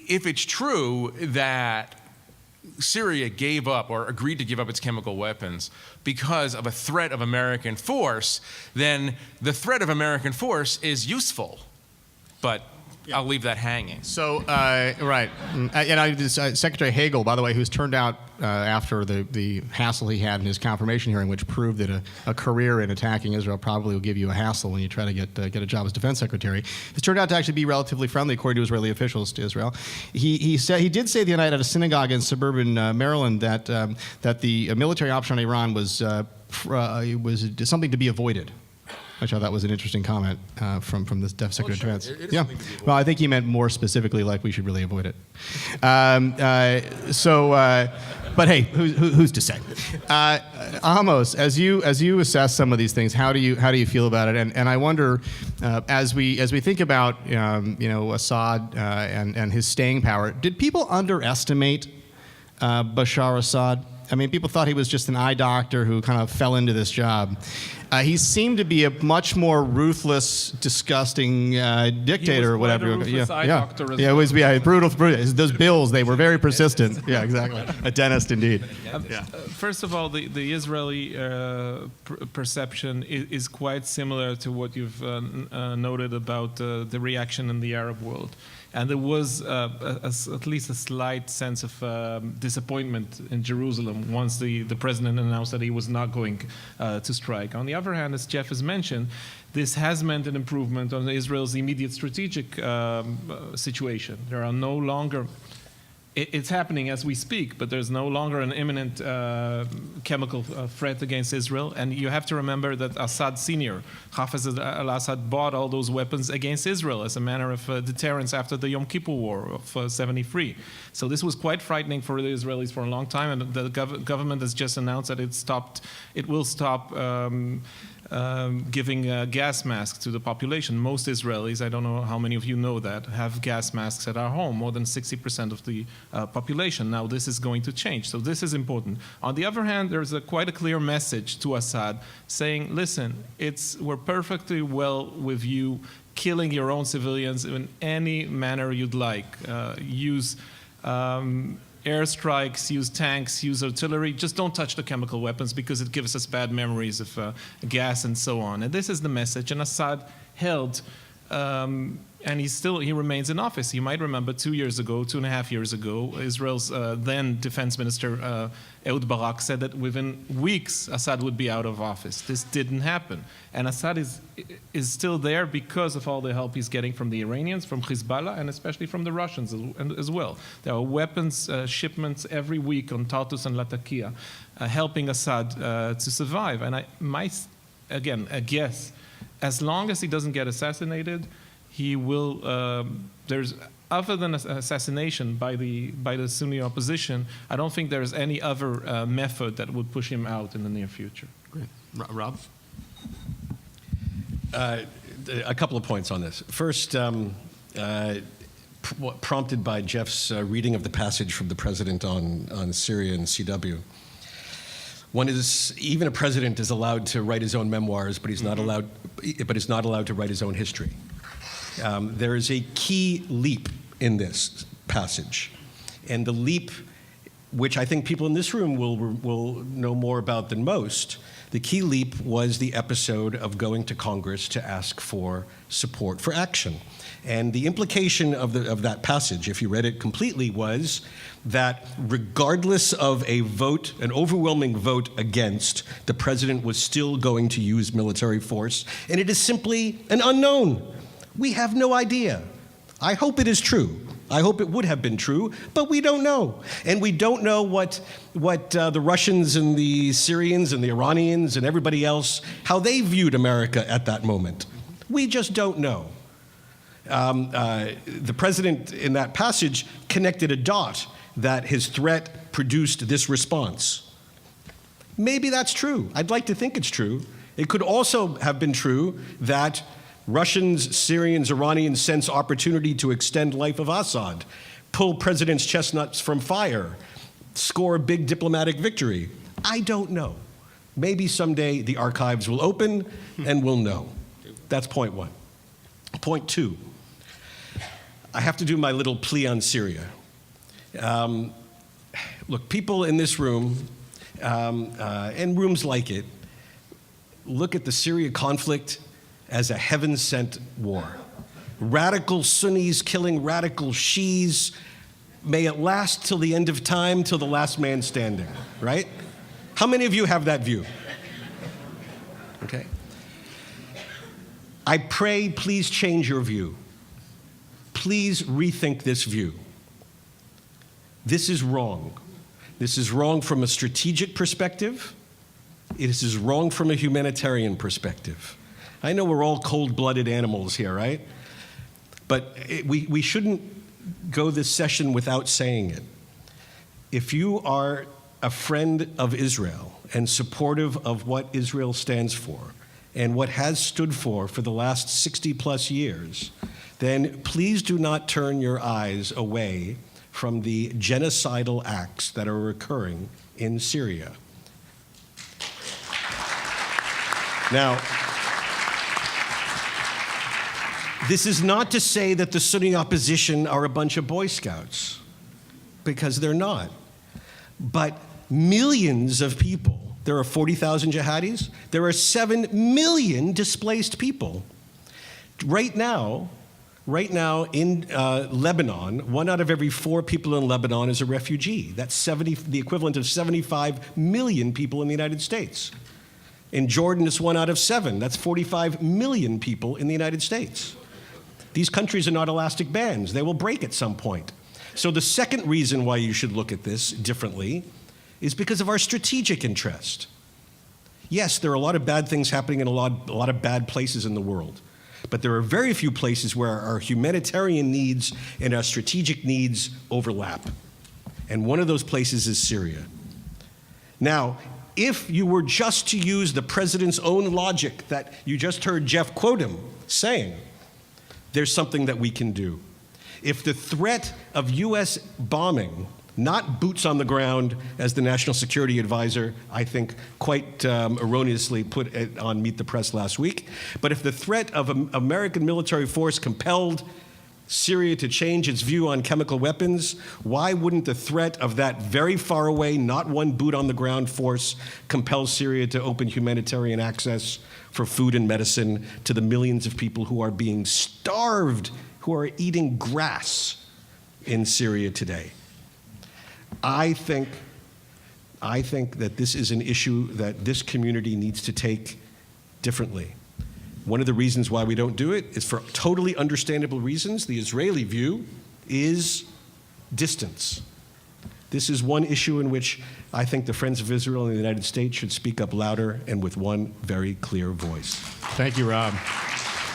If it's true that Syria gave up or agreed to give up its chemical weapons because of a threat of American force, then the threat of American force is useful. But I'll leave that hanging. So, right. And Secretary Hagel, by the way, who's turned out after the hassle he had in his confirmation hearing, which proved that a career in attacking Israel probably will give you a hassle when you try to get a job as defense secretary, has turned out to actually be relatively friendly, according to Israeli officials, to Israel. He did say the other night at a synagogue in suburban Maryland that the military option on Iran was something to be avoided. I thought that was an interesting comment from the Secretary of Defense. It is Yeah. something to be avoided. Well, I think he meant more specifically like we should really avoid it. But hey, who's to say? Amos, as you assess some of these things, how do you feel about it? And I wonder, as we think about Assad and his staying power, did people underestimate Bashar Assad? I mean, people thought he was just an eye doctor who kind of fell into this job. He seemed to be a much more ruthless, disgusting dictator or whatever. Quite a ruthless eye doctor as it was brutal. Those bills, they were very persistent. Yeah, exactly. A dentist indeed. First of all, the Israeli perception is quite similar to what you've noted about the reaction in the Arab world. And there was at least a slight sense of disappointment in Jerusalem once the president announced that he was not going to strike. On the other hand, as Jeff has mentioned, this has meant an improvement on Israel's immediate strategic situation. There are no longer... It's happening as we speak, but there's no longer an imminent chemical threat against Israel. And you have to remember that Assad Sr., Hafez al-Assad, bought all those weapons against Israel as a manner of deterrence after the Yom Kippur War of '73. So this was quite frightening for the Israelis for a long time, and the government has just announced that it will stop giving gas masks to the population. Most Israelis, I don't know how many of you know that, have gas masks at our home, more than 60% of the population. Now this is going to change, so this is important. On the other hand, there's quite a clear message to Assad saying, listen, we're perfectly well with you killing your own civilians in any manner you'd like. Use airstrikes, use tanks, use artillery. Just don't touch the chemical weapons because it gives us bad memories of gas and so on. And this is the message. And Assad held, and he remains in office. You might remember 2.5 years ago, Israel's then defense minister Ehud Barak said that within weeks Assad would be out of office. This didn't happen. And Assad is still there because of all the help he's getting from the Iranians, from Hezbollah, and especially from the Russians as well. There are weapons shipments every week on Tartus and Latakia helping Assad to survive. And a guess, as long as he doesn't get assassinated, he will, other than assassination by the Sunni opposition, I don't think there's any other method that would push him out in the near future. Great. Rob? A couple of points on this. First, prompted by Jeff's reading of the passage from the president on Syria and CW. Even a president is allowed to write his own memoirs, but he's not allowed to write his own history. There is a key leap in this passage, and the leap, which I think people in this room will know more about than most, the key leap was the episode of going to Congress to ask for support for action. And the implication of that passage, if you read it completely, was that regardless of an overwhelming vote against, the president was still going to use military force, and it is simply an unknown. We have no idea. I hope it is true. I hope it would have been true, but we don't know. And we don't know what the Russians and the Syrians and the Iranians and everybody else, how they viewed America at that moment. We just don't know. The president in that passage connected a dot that his threat produced this response. Maybe that's true. I'd like to think it's true. It could also have been true that Russians, Syrians, Iranians sense opportunity to extend life of Assad, pull president's chestnuts from fire, score a big diplomatic victory. I don't know. Maybe someday the archives will open and we'll know. That's point one. Point two, I have to do my little plea on Syria. Look, people in this room and rooms like it look at the Syria conflict as a heaven-sent war. Radical Sunnis killing radical Shiis. May it last till the end of time, till the last man standing, right? How many of you have that view? Okay. I pray, please change your view. Please rethink this view. This is wrong. This is wrong from a strategic perspective. It is wrong from a humanitarian perspective. I know we're all cold-blooded animals here, right? But we shouldn't go this session without saying it. If you are a friend of Israel and supportive of what Israel stands for and what has stood for the last 60-plus years, then please do not turn your eyes away from the genocidal acts that are occurring in Syria. Now, this is not to say that the Sunni opposition are a bunch of Boy Scouts, because they're not. But millions of people, there are 40,000 jihadis, there are 7 million displaced people. Right now in Lebanon, 1 out of every 4 people in Lebanon is a refugee. That's the equivalent of 75 million people in the United States. In Jordan, it's 1 out of 7. That's 45 million people in the United States. These countries are not elastic bands. They will break at some point. So the second reason why you should look at this differently is because of our strategic interest. Yes, there are a lot of bad things happening in a lot of bad places in the world. But there are very few places where our humanitarian needs and our strategic needs overlap. And one of those places is Syria. Now, if you were just to use the president's own logic that you just heard Jeff quote him saying, there's something that we can do. If the threat of U.S. bombing, not boots on the ground, as the National Security Advisor, I think, quite erroneously put it on Meet the Press last week, but if the threat of American military force compelled Syria to change its view on chemical weapons, why wouldn't the threat of that very far away, not one boot on the ground force compel Syria to open humanitarian access for food and medicine to the millions of people who are being starved, who are eating grass in Syria today? I think that this is an issue that this community needs to take differently. One of the reasons why we don't do it is for totally understandable reasons. The Israeli view is distance. This is one issue in which I think the Friends of Israel in the United States should speak up louder and with one very clear voice. Thank you, Rob.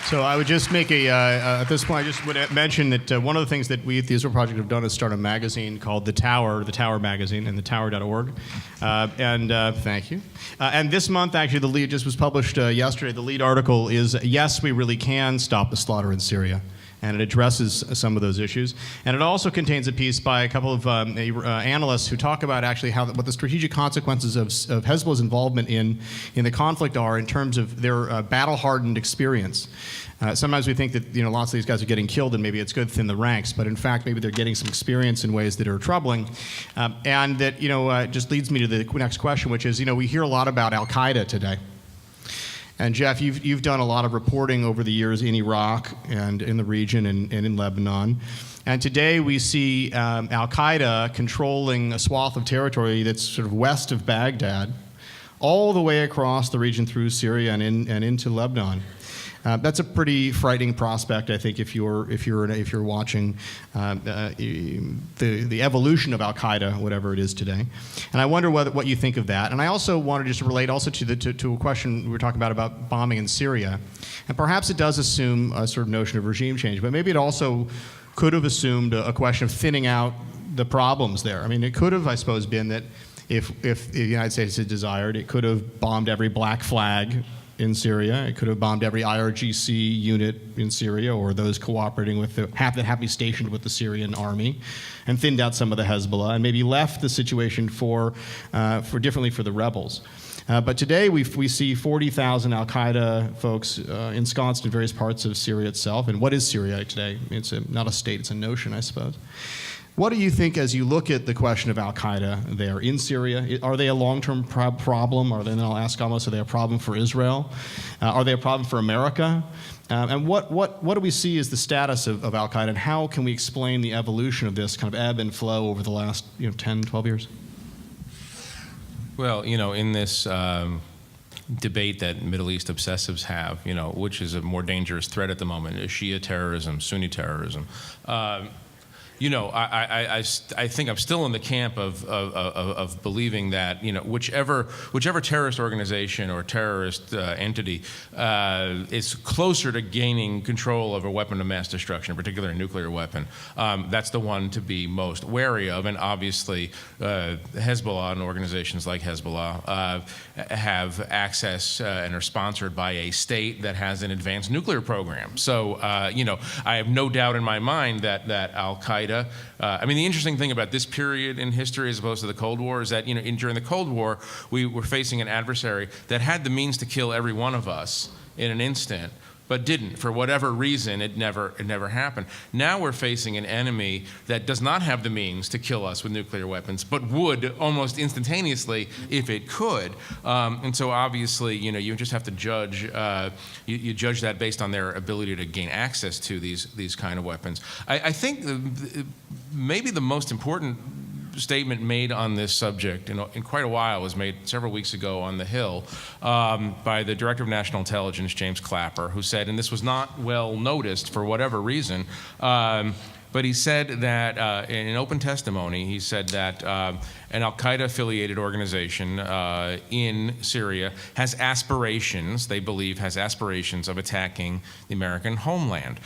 So I would just make at this point, I just would mention that one of the things that we at the Israel Project have done is start a magazine called The Tower Magazine, and thetower.org. Thank you. And this month, actually, the lead just was published yesterday. The lead article is, Yes, We Really Can Stop the Slaughter in Syria. And it addresses some of those issues. And it also contains a piece by a couple of analysts who talk about actually what the strategic consequences of Hezbollah's involvement in the conflict are in terms of their battle-hardened experience. Sometimes we think that lots of these guys are getting killed and maybe it's good to thin the ranks, but in fact maybe they're getting some experience in ways that are troubling. And that just leads me to the next question, which is we hear a lot about Al-Qaeda today. And Jeff, you've done a lot of reporting over the years in Iraq and in the region and in Lebanon. And today we see Al-Qaeda controlling a swath of territory that's sort of west of Baghdad, all the way across the region through Syria and into Lebanon. That's a pretty frightening prospect, I think, if you're watching the evolution of Al-Qaeda, whatever it is today. And I wonder what you think of that. And I also wanted just to relate also to a question we were talking about bombing in Syria. And perhaps it does assume a sort of notion of regime change, but maybe it also could have assumed a question of thinning out the problems there. I mean, it could have, I suppose, been that if the United States had desired, it could have bombed every black flag in Syria. It could have bombed every IRGC unit in Syria or those cooperating with that have been stationed with the Syrian army, and thinned out some of the Hezbollah, and maybe left the situation for differently for the rebels. But today we see 40,000 Al-Qaeda folks ensconced in various parts of Syria itself. And what is Syria today? It's not a state, it's a notion, I suppose. What do you think as you look at the question of Al-Qaeda there in Syria? Are they a long-term problem? Or then I'll ask Amos, are they a problem for Israel? Are they a problem for America? And what do we see as the status of Al-Qaeda, and how can we explain the evolution of this kind of ebb and flow over the last 10, 12 years? Well, in this debate that Middle East obsessives have, which is a more dangerous threat at the moment, is Shia terrorism, Sunni terrorism. I think I'm still in the camp of believing that whichever terrorist organization or terrorist entity is closer to gaining control of a weapon of mass destruction, particularly a nuclear weapon, that's the one to be most wary of. And obviously, Hezbollah and organizations like Hezbollah have access and are sponsored by a state that has an advanced nuclear program. So I have no doubt in my mind that Al-Qaeda. The interesting thing about this period in history as opposed to the Cold War is that during the Cold War we were facing an adversary that had the means to kill every one of us in an instant, but didn't. For whatever reason, it never happened. Now we're facing an enemy that does not have the means to kill us with nuclear weapons, but would almost instantaneously if it could. And so obviously, you just have to judge. You judge that based on their ability to gain access to these kind of weapons. I think maybe the most important statement made on this subject in quite a while was made several weeks ago on the Hill by the Director of National Intelligence, James Clapper, who said, and this was not well noticed for whatever reason, but he said that in an open testimony, he said that an Al-Qaeda affiliated organization in Syria has aspirations, they believe has aspirations of attacking the American homeland.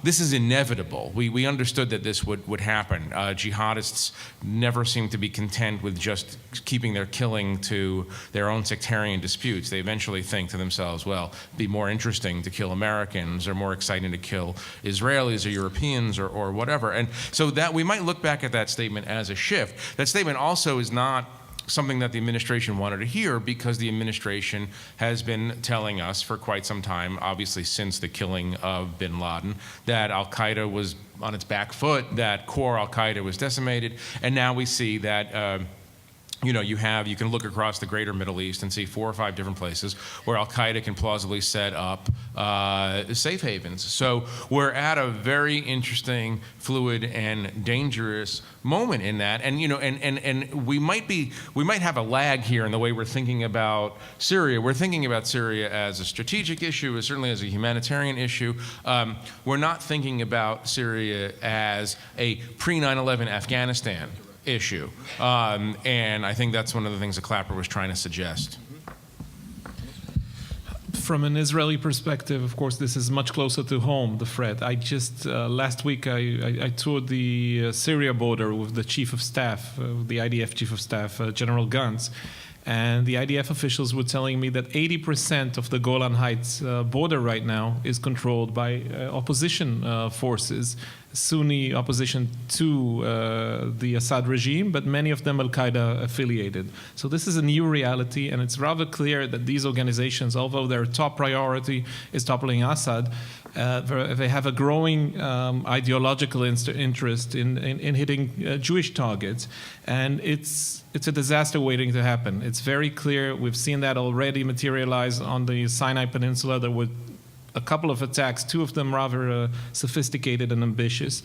This is inevitable. We understood that this would happen. Jihadists never seem to be content with just keeping their killing to their own sectarian disputes. They eventually think to themselves, well, it'd be more interesting to kill Americans or more exciting to kill Israelis or Europeans or whatever. And so that we might look back at that statement as a shift. That statement also is not something that the administration wanted to hear, because the administration has been telling us for quite some time, obviously since the killing of bin Laden, that Al-Qaeda was on its back foot, that core Al-Qaeda was decimated, and now we see that you can look across the greater Middle East and see 4 or 5 different places where Al-Qaeda can plausibly set up safe havens. So we're at a very interesting, fluid, and dangerous moment in that. And and we might have a lag here in the way we're thinking about Syria. We're thinking about Syria as a strategic issue, certainly as a humanitarian issue. We're not thinking about Syria as a pre-9/11 Afghanistan issue. And I think that's one of the things that Clapper was trying to suggest. From an Israeli perspective, of course, this is much closer to home, the threat. I just, last week, I toured the Syria border with the Chief of Staff, the IDF Chief of Staff, General Gantz. And the IDF officials were telling me that 80% of the Golan Heights border right now is controlled by opposition forces, Sunni opposition to the Assad regime, but many of them Al-Qaeda affiliated. So this is a new reality, and it's rather clear that these organizations, although their top priority is toppling Assad, they have a growing ideological interest in hitting Jewish targets. And it's a disaster waiting to happen. It's very clear. We've seen that already materialize on the Sinai Peninsula. There were a couple of attacks, 2 of them rather sophisticated and ambitious.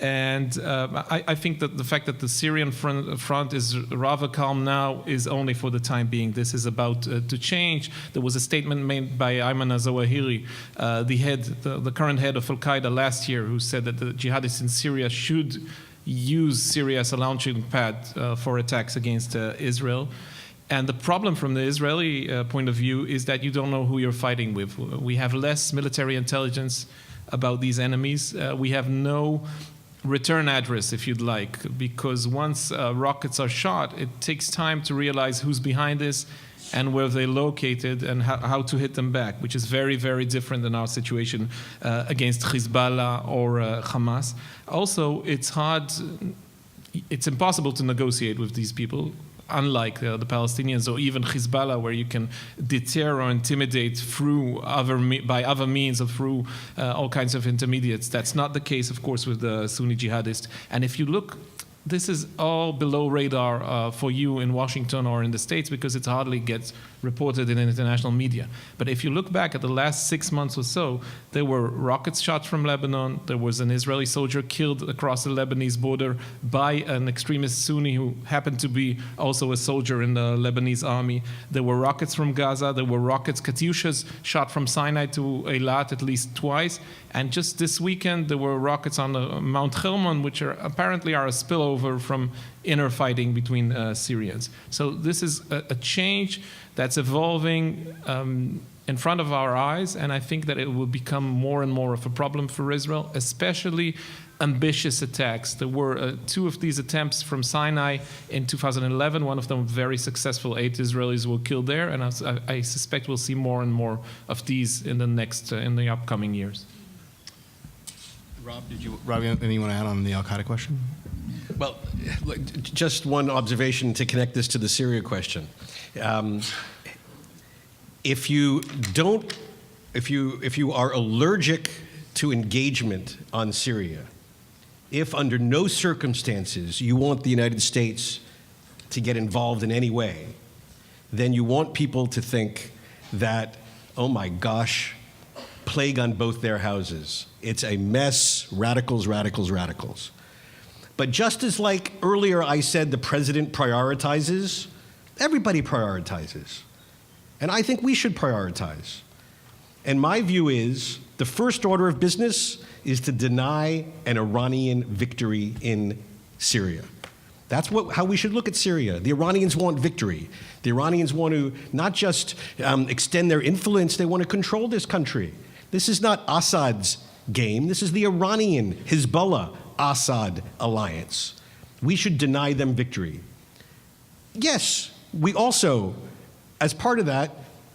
And I think that the fact that the Syrian front is rather calm now is only for the time being. This is about to change. There was a statement made by Ayman al-Zawahiri, the current head of Al-Qaeda last year, who said that the jihadists in Syria should use Syria as a launching pad for attacks against Israel. And the problem from the Israeli point of view is that you don't know who you're fighting with. We have less military intelligence about these enemies. We have no return address, if you'd like, because once rockets are shot, it takes time to realize who's behind this and where they're located and how to hit them back, which is very, very different than our situation against Hezbollah or Hamas. Also, it's impossible to negotiate with these people. unlike the Palestinians or even Hezbollah, where you can deter or intimidate by other means or through all kinds of intermediates. That's not the case, of course, with the Sunni jihadists. And if you look, this is all below radar for you in Washington or in the States because it hardly gets reported in international media. But if you look back at the last 6 months or so, there were rockets shot from Lebanon. There was an Israeli soldier killed across the Lebanese border by an extremist Sunni who happened to be also a soldier in the Lebanese army. There were rockets from Gaza. There were rockets, Katyushas, shot from Sinai to Eilat at least twice. And just this weekend, there were rockets on Mount Hermon, which apparently are a spillover from inner fighting between Syrians. So this is a change that's evolving in front of our eyes, and I think that it will become more and more of a problem for Israel, especially ambitious attacks. There were 2 of these attempts from Sinai in 2011, one of them very successful. 8 Israelis were killed there, and I suspect we'll see more and more of these in the upcoming years. Rob, anything you want to add on the Al-Qaeda question? Well, just one observation to connect this to the Syria question. If you are allergic to engagement on Syria, if under no circumstances you want the United States to get involved in any way, then you want people to think that, oh my gosh, plague on both their houses. It's a mess, radicals, radicals, radicals. But just as like earlier I said the president prioritizes, everybody prioritizes. And I think we should prioritize. And my view is the first order of business is to deny an Iranian victory in Syria. That's how we should look at Syria. The Iranians want victory. The Iranians want to not just extend their influence, they want to control this country. This is not Assad's game. This is the Iranian Hezbollah-Assad alliance. We should deny them victory. Yes, we also, as part of that,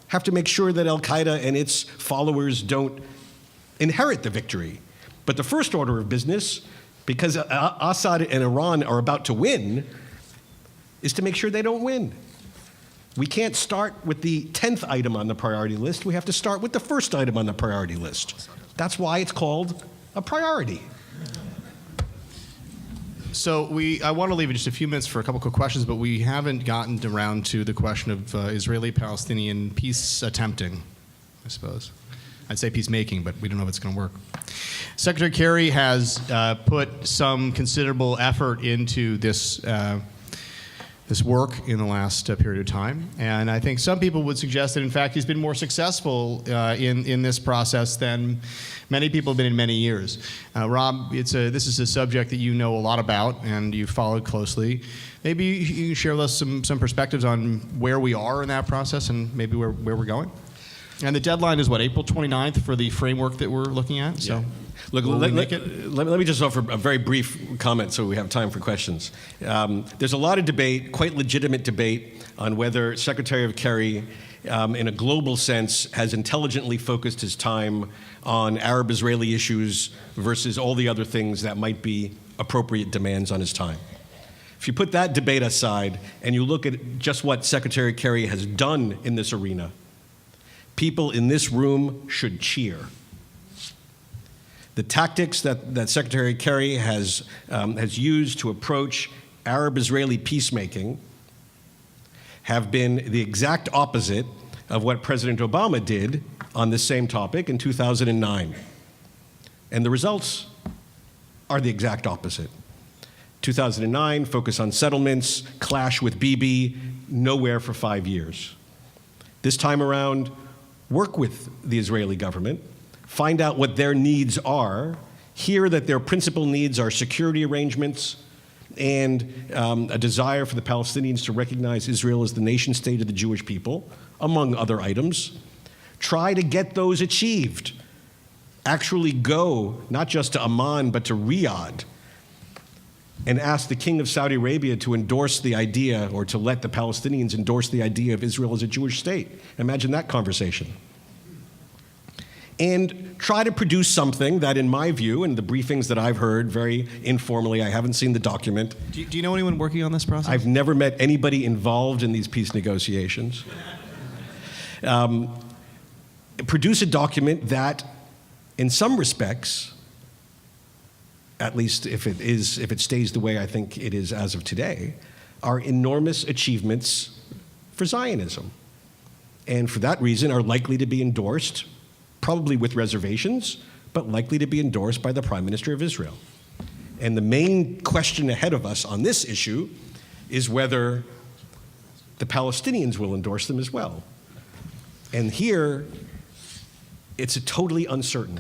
have to make sure that Al-Qaeda and its followers don't inherit the victory. But the first order of business, because Assad and Iran are about to win, is to make sure they don't win. We can't start with the 10th item on the priority list. We have to start with the first item on the priority list. That's why it's called a priority. So I want to leave just a few minutes for a couple quick questions, but we haven't gotten around to the question of Israeli-Palestinian peace attempting, I suppose. I'd say peacemaking, but we don't know if it's going to work. Secretary Kerry has put some considerable effort into this work in the last period of time, and I think some people would suggest that, in fact, he's been more successful in this process than many people have been in many years. Rob, this is a subject that you know a lot about and you've followed closely. Maybe you can share with us some perspectives on where we are in that process and maybe where we're going. And the deadline is what, April 29th for the framework that we're looking at? So, yeah. Look, let me just offer a very brief comment so we have time for questions. There's a lot of debate, quite legitimate debate, on whether Secretary of Kerry, in a global sense, has intelligently focused his time on Arab-Israeli issues versus all the other things that might be appropriate demands on his time. If you put that debate aside and you look at just what Secretary Kerry has done in this arena, people in this room should cheer. The tactics that Secretary Kerry has used to approach Arab-Israeli peacemaking have been the exact opposite of what President Obama did on this same topic in 2009. And the results are the exact opposite. 2009, focus on settlements, clash with Bibi, nowhere for 5 years. This time around, work with the Israeli government, find out what their needs are, hear that their principal needs are security arrangements and a desire for the Palestinians to recognize Israel as the nation state of the Jewish people, among other items. Try to get those achieved. Actually go, not just to Amman, but to Riyadh, and ask the King of Saudi Arabia to endorse the idea, or to let the Palestinians endorse the idea of Israel as a Jewish state. Imagine that conversation. and try to produce something that, in my view, and the briefings that I've heard very informally, I haven't seen the document. Do you know anyone working on this process? I've never met anybody involved in these peace negotiations. Produce a document that, in some respects, at least if it stays the way I think it is as of today, are enormous achievements for Zionism. And for that reason are likely to be endorsed, probably with reservations, but likely to be endorsed by the Prime Minister of Israel. And the main question ahead of us on this issue is whether the Palestinians will endorse them as well. And here, it's totally uncertain.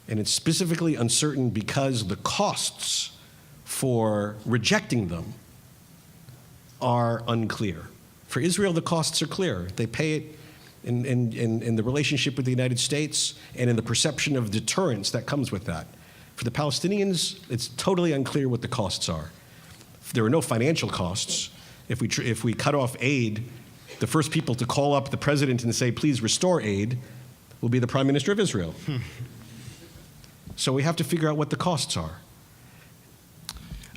And it's specifically uncertain because the costs for rejecting them are unclear. For Israel, the costs are clear. They pay it in the relationship with the United States and in the perception of deterrence that comes with that. For the Palestinians, it's totally unclear what the costs are. There are no financial costs. If we cut off aid, the first people to call up the president and say, please restore aid, will be the Prime Minister of Israel. So we have to figure out what the costs are.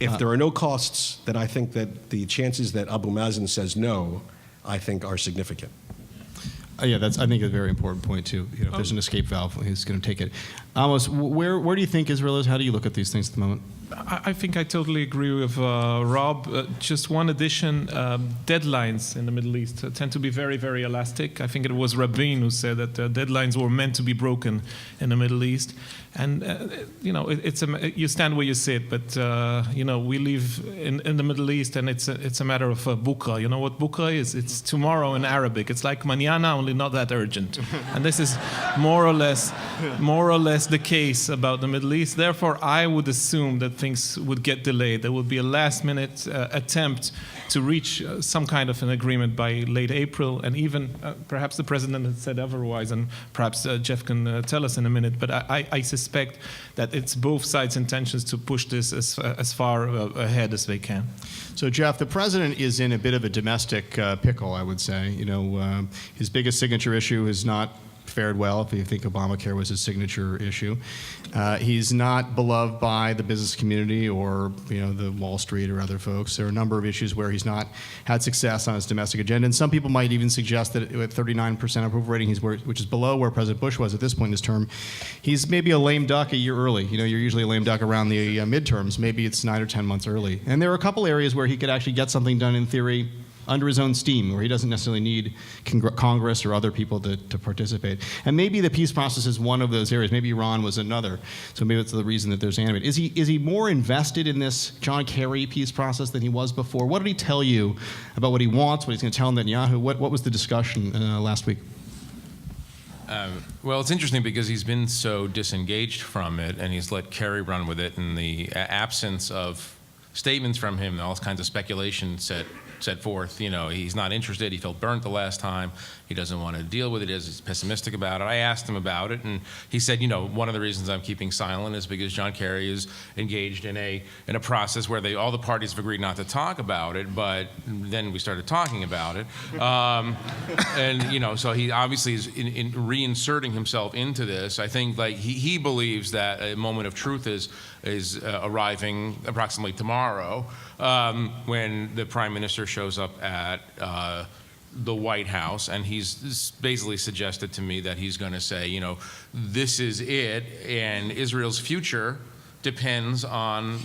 If there are no costs, then I think that the chances that Abu Mazen says no, I think are significant. Yeah, I think a very important point too. If there's an escape valve, who's going to take it? Amos, where do you think Israel is? How do you look at these things at the moment? I think I totally agree with Rob. Just one addition, deadlines in the Middle East tend to be very, very elastic. I think it was Rabin who said that deadlines were meant to be broken in the Middle East. And, you stand where you sit, but, we live in the Middle East and it's a matter of bukra. You know what bukra is? It's tomorrow in Arabic. It's like mañana, only not that urgent. And this is more or less the case about the Middle East. Therefore, I would assume that things would get delayed. There would be a last-minute attempt to reach some kind of an agreement by late April, and even perhaps the president has said otherwise, and perhaps Jeff can tell us in a minute, but I suspect that it's both sides' intentions to push this as far ahead as they can. So, Jeff, the president is in a bit of a domestic pickle, I would say. His biggest signature issue is not fared well, if you think Obamacare was his signature issue. He's not beloved by the business community or the Wall Street or other folks. There are a number of issues where he's not had success on his domestic agenda, and some people might even suggest that with 39% approval rating, which is below where President Bush was at this point in his term, he's maybe a lame duck a year early. You're usually a lame duck around the midterms. Maybe it's 9 or 10 months early. And there are a couple areas where he could actually get something done in theory under his own steam, where he doesn't necessarily need Congress or other people to participate. And maybe the peace process is one of those areas. Maybe Iran was another. So maybe that's the reason that there's animate. Is he more invested in this John Kerry peace process than he was before? What did he tell you about what he wants, what he's going to tell Netanyahu? What was the discussion last week? Well, it's interesting because he's been so disengaged from it, and he's let Kerry run with it, and the absence of statements from him, all kinds of speculation set forth. He's not interested. He felt burnt the last time. He doesn't want to deal with it. He's pessimistic about it. I asked him about it, and he said, one of the reasons I'm keeping silent is because John Kerry is engaged in a process where all the parties have agreed not to talk about it, but then we started talking about it. So he obviously is in reinserting himself into this. I think he believes that a moment of truth is arriving approximately tomorrow, when the Prime Minister shows up at the White House, and he's basically suggested to me that he's going to say, this is it, and Israel's future depends on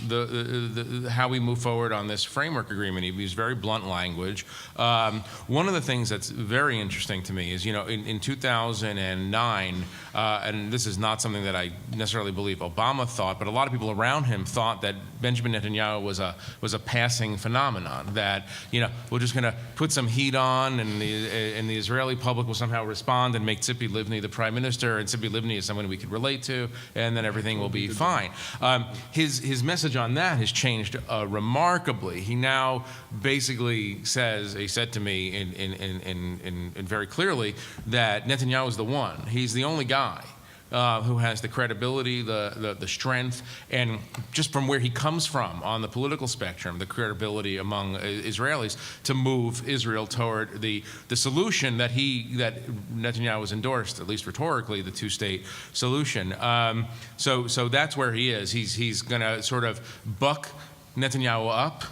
how we move forward on this framework agreement. He used very blunt language. One of the things that's very interesting to me is, in 2009, and this is not something that I necessarily believe Obama thought, but a lot of people around him thought that Benjamin Netanyahu was a passing phenomenon, that we're just going to put some heat on, and the Israeli public will somehow respond and make Tzipi Livni the prime minister, and Tzipi Livni is someone we could relate to, and then everything will be fine. His message on that has changed remarkably. He now basically says, he said to me in very clearly, that Netanyahu is the one. He's the only guy who has the credibility, the strength, and just from where he comes from on the political spectrum, the credibility among Israelis to move Israel toward the solution that Netanyahu has endorsed, at least rhetorically, the two-state solution. So that's where he is. He's going to sort of buck Netanyahu up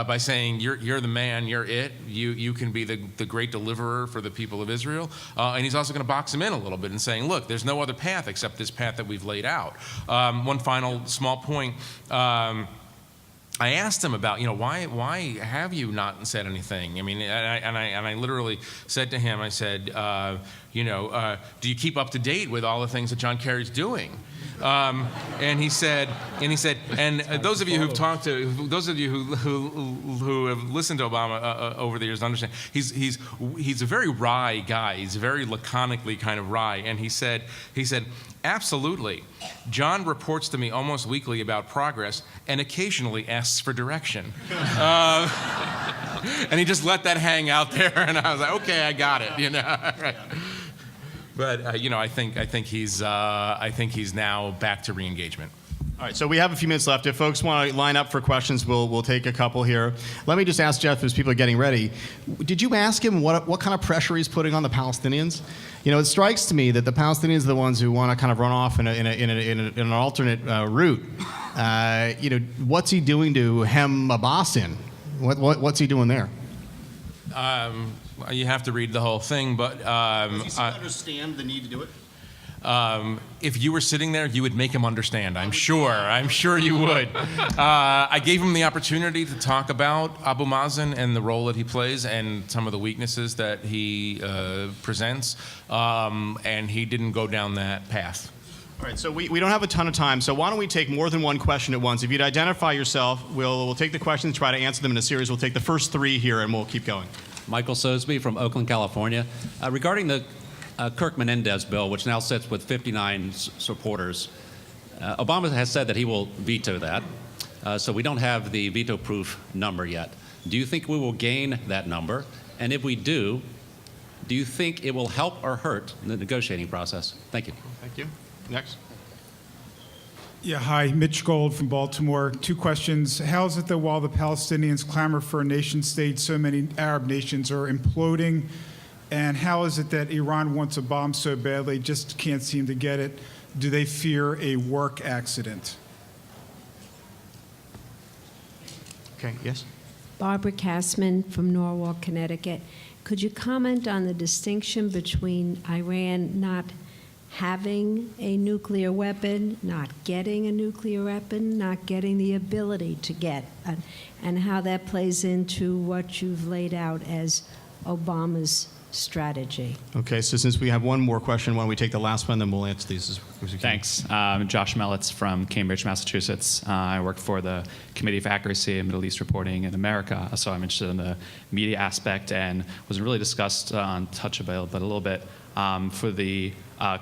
by saying, you're the man, you're it, you can be the great deliverer for the people of Israel. And he's also going to box him in a little bit and saying, look, there's no other path except this path that we've laid out. One final small point. I asked him about, why have you not said anything? I mean, and I literally said to him, I said, do you keep up to date with all the things that John Kerry's doing? And he said, and those of you who've talked to, those of you who have listened to Obama over the years understand, he's a very wry guy. He's very laconically kind of wry. And he said, absolutely. John reports to me almost weekly about progress and occasionally asks for direction. And he just let that hang out there, and I was like, okay, I got it, Right. But I think he's now back to re-engagement. All right, so we have a few minutes left. If folks want to line up for questions, we'll take a couple here. Let me just ask Jeff, as people are getting ready, did you ask him what kind of pressure he's putting on the Palestinians? It strikes to me that the Palestinians are the ones who want to kind of run off in an alternate route. What's he doing to hem Abbas in? What's he doing there? You have to read the whole thing, but does he understand the need to do it? If you were sitting there, you would make him understand. I'm sure you would. I gave him the opportunity to talk about Abu Mazen and the role that he plays and some of the weaknesses that he presents, and he didn't go down that path. All right, so we don't have a ton of time, so why don't we take more than one question at once? If you'd identify yourself, we'll take the questions, try to answer them in a series. We'll take the first three here, and we'll keep going. Michael Sosby from Oakland, California. Regarding the Kirk-Menendez bill, which now sits with 59 supporters, Obama has said that he will veto that, so we don't have the veto-proof number yet. Do you think we will gain that number? And if we do you think it will help or hurt the negotiating process? Thank you. Thank you. Next. Yeah, hi, Mitch Gold from Baltimore. Two questions. How is it that while the Palestinians clamor for a nation state, so many Arab nations are imploding? And how is it that Iran wants a bomb so badly, just can't seem to get it? Do they fear a work accident? Okay, yes? Barbara Kassman from Norwalk, Connecticut. Could you comment on the distinction between Iran not having a nuclear weapon, not getting a nuclear weapon, not getting the ability to get, and how that plays into what you've laid out as Obama's strategy? Okay, so since we have one more question, why don't we take the last one, then we'll answer these as we can. Thanks. Josh Mellitz from Cambridge, Massachusetts. I work for the Committee for Accuracy and Middle East Reporting in America, so I'm interested in the media aspect and wasn't really discussed on Touchable, but a little bit for the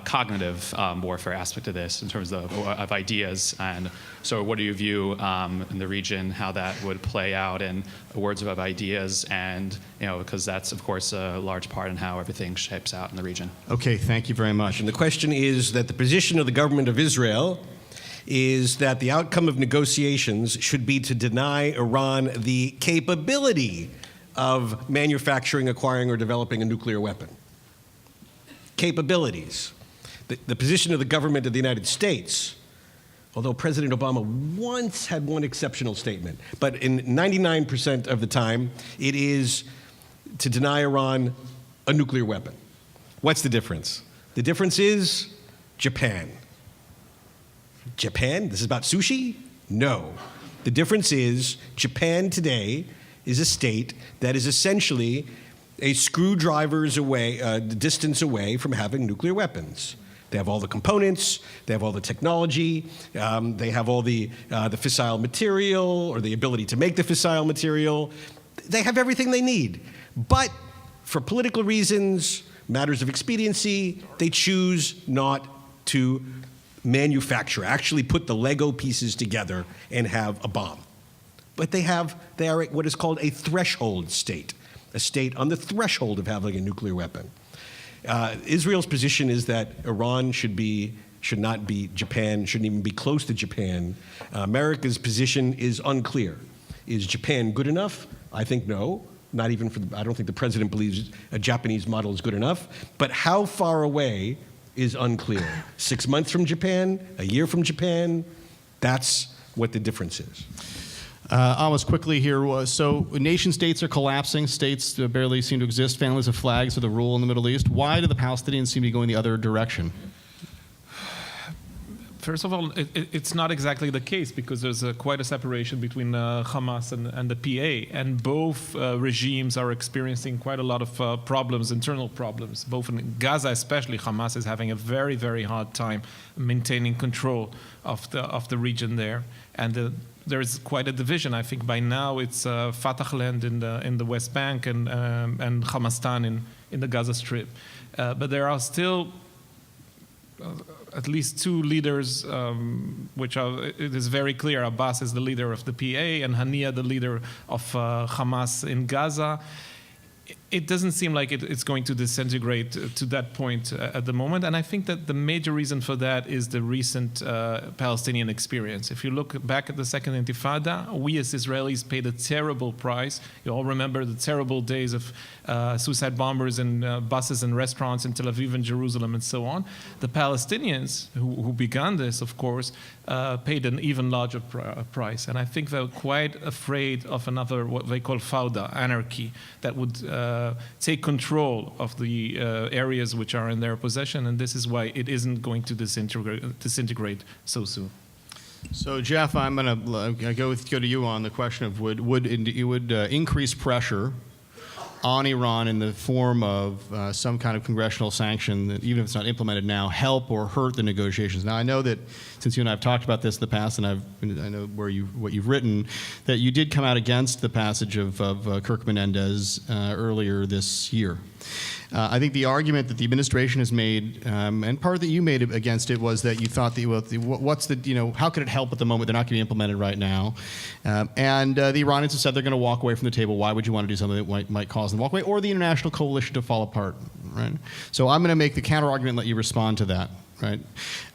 cognitive warfare aspect of this in terms of ideas. And so what do you view in the region, how that would play out in words of ideas, and because that's, of course, a large part in how everything shapes out in the region. Okay, thank you very much. And the question is that the position of the government of Israel is that the outcome of negotiations should be to deny Iran the capability of manufacturing, acquiring, or developing a nuclear weapon. Capabilities. The position of the government of the United States, although President Obama once had one exceptional statement, but in 99% of the time, it is to deny Iran a nuclear weapon. What's the difference? The difference is Japan. Japan? This is about sushi? No. The difference is Japan today is a state that is essentially a screwdriver's distance away from having nuclear weapons. They have all the components, they have all the technology, they have all the fissile material or the ability to make the fissile material. They have everything they need. But for political reasons, matters of expediency, they choose not to manufacture, actually put the Lego pieces together and have a bomb. But they are what is called a threshold state, a state on the threshold of having a nuclear weapon. Israel's position is that Iran should not be Japan, shouldn't even be close to Japan. America's position is unclear. Is Japan good enough? I think no. Not even I don't think the president believes a Japanese model is good enough. But how far away is unclear. 6 months from Japan, a year from Japan, that's what the difference is. Amos, quickly here, so nation states are collapsing, states barely seem to exist, families of flags are the rule in the Middle East. Why do the Palestinians seem to be going the other direction? First of all, it's not exactly the case because there's quite a separation between Hamas and the PA, and both regimes are experiencing quite a lot of problems, internal problems. Both in Gaza, especially, Hamas is having a very, very hard time maintaining control of the region there, and there is quite a division. I think by now it's Fatah land in the West Bank and Hamastan in the Gaza Strip, but there are still at least two leaders, which it is very clear. Abbas is the leader of the PA, and Haniya the leader of Hamas in Gaza. It doesn't seem like it's going to disintegrate to that point at the moment. And I think that the major reason for that is the recent Palestinian experience. If you look back at the Second Intifada, we as Israelis paid a terrible price. You all remember the terrible days of suicide bombers in buses and restaurants in Tel Aviv and Jerusalem and so on. The Palestinians, who began this, of course, paid an even larger price. And I think they're quite afraid of another, what they call fauda, anarchy, that would take control of the areas which are in their possession, and this is why it isn't going to disintegrate so soon. So, Jeff, I'm going to go to you on the question of would increase pressure on Iran in the form of some kind of congressional sanction that, even if it's not implemented now, help or hurt the negotiations. Now, I know that since you and I have talked about this in the past, and I know what you've written, that you did come out against the passage of Kirk-Menendez earlier this year. I think the argument that the administration has made, and part that you made against it, was that you thought that, how could it help at the moment? They're not going to be implemented right now. And the Iranians have said they're going to walk away from the table. Why would you want to do something that might cause them to walk away, or the international coalition to fall apart, right? So I'm going to make the counter argument and let you respond to that. Right.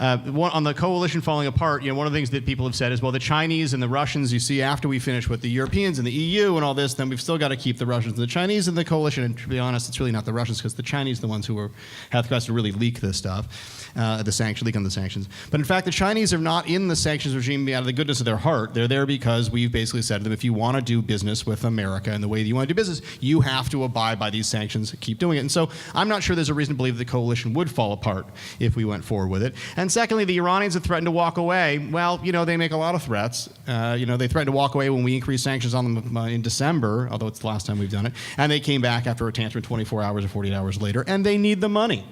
On the coalition falling apart, one of the things that people have said is, well, the Chinese and the Russians, you see, after we finish with the Europeans and the EU and all this, then we've still got to keep the Russians and the Chinese in the coalition. And to be honest, it's really not the Russians, because the Chinese are the ones who have the guts to really leak this stuff, leak on the sanctions. But in fact, the Chinese are not in the sanctions regime out of the goodness of their heart. They're there because we've basically said to them, if you want to do business with America and the way that you want to do business, you have to abide by these sanctions, keep doing it. And so I'm not sure there's a reason to believe the coalition would fall apart if we went forward with it. And secondly, the Iranians have threatened to walk away. Well, they make a lot of threats. They threatened to walk away when we increased sanctions on them in December, although it's the last time we've done it. And they came back after a tantrum 24 hours or 48 hours later, and they need the money.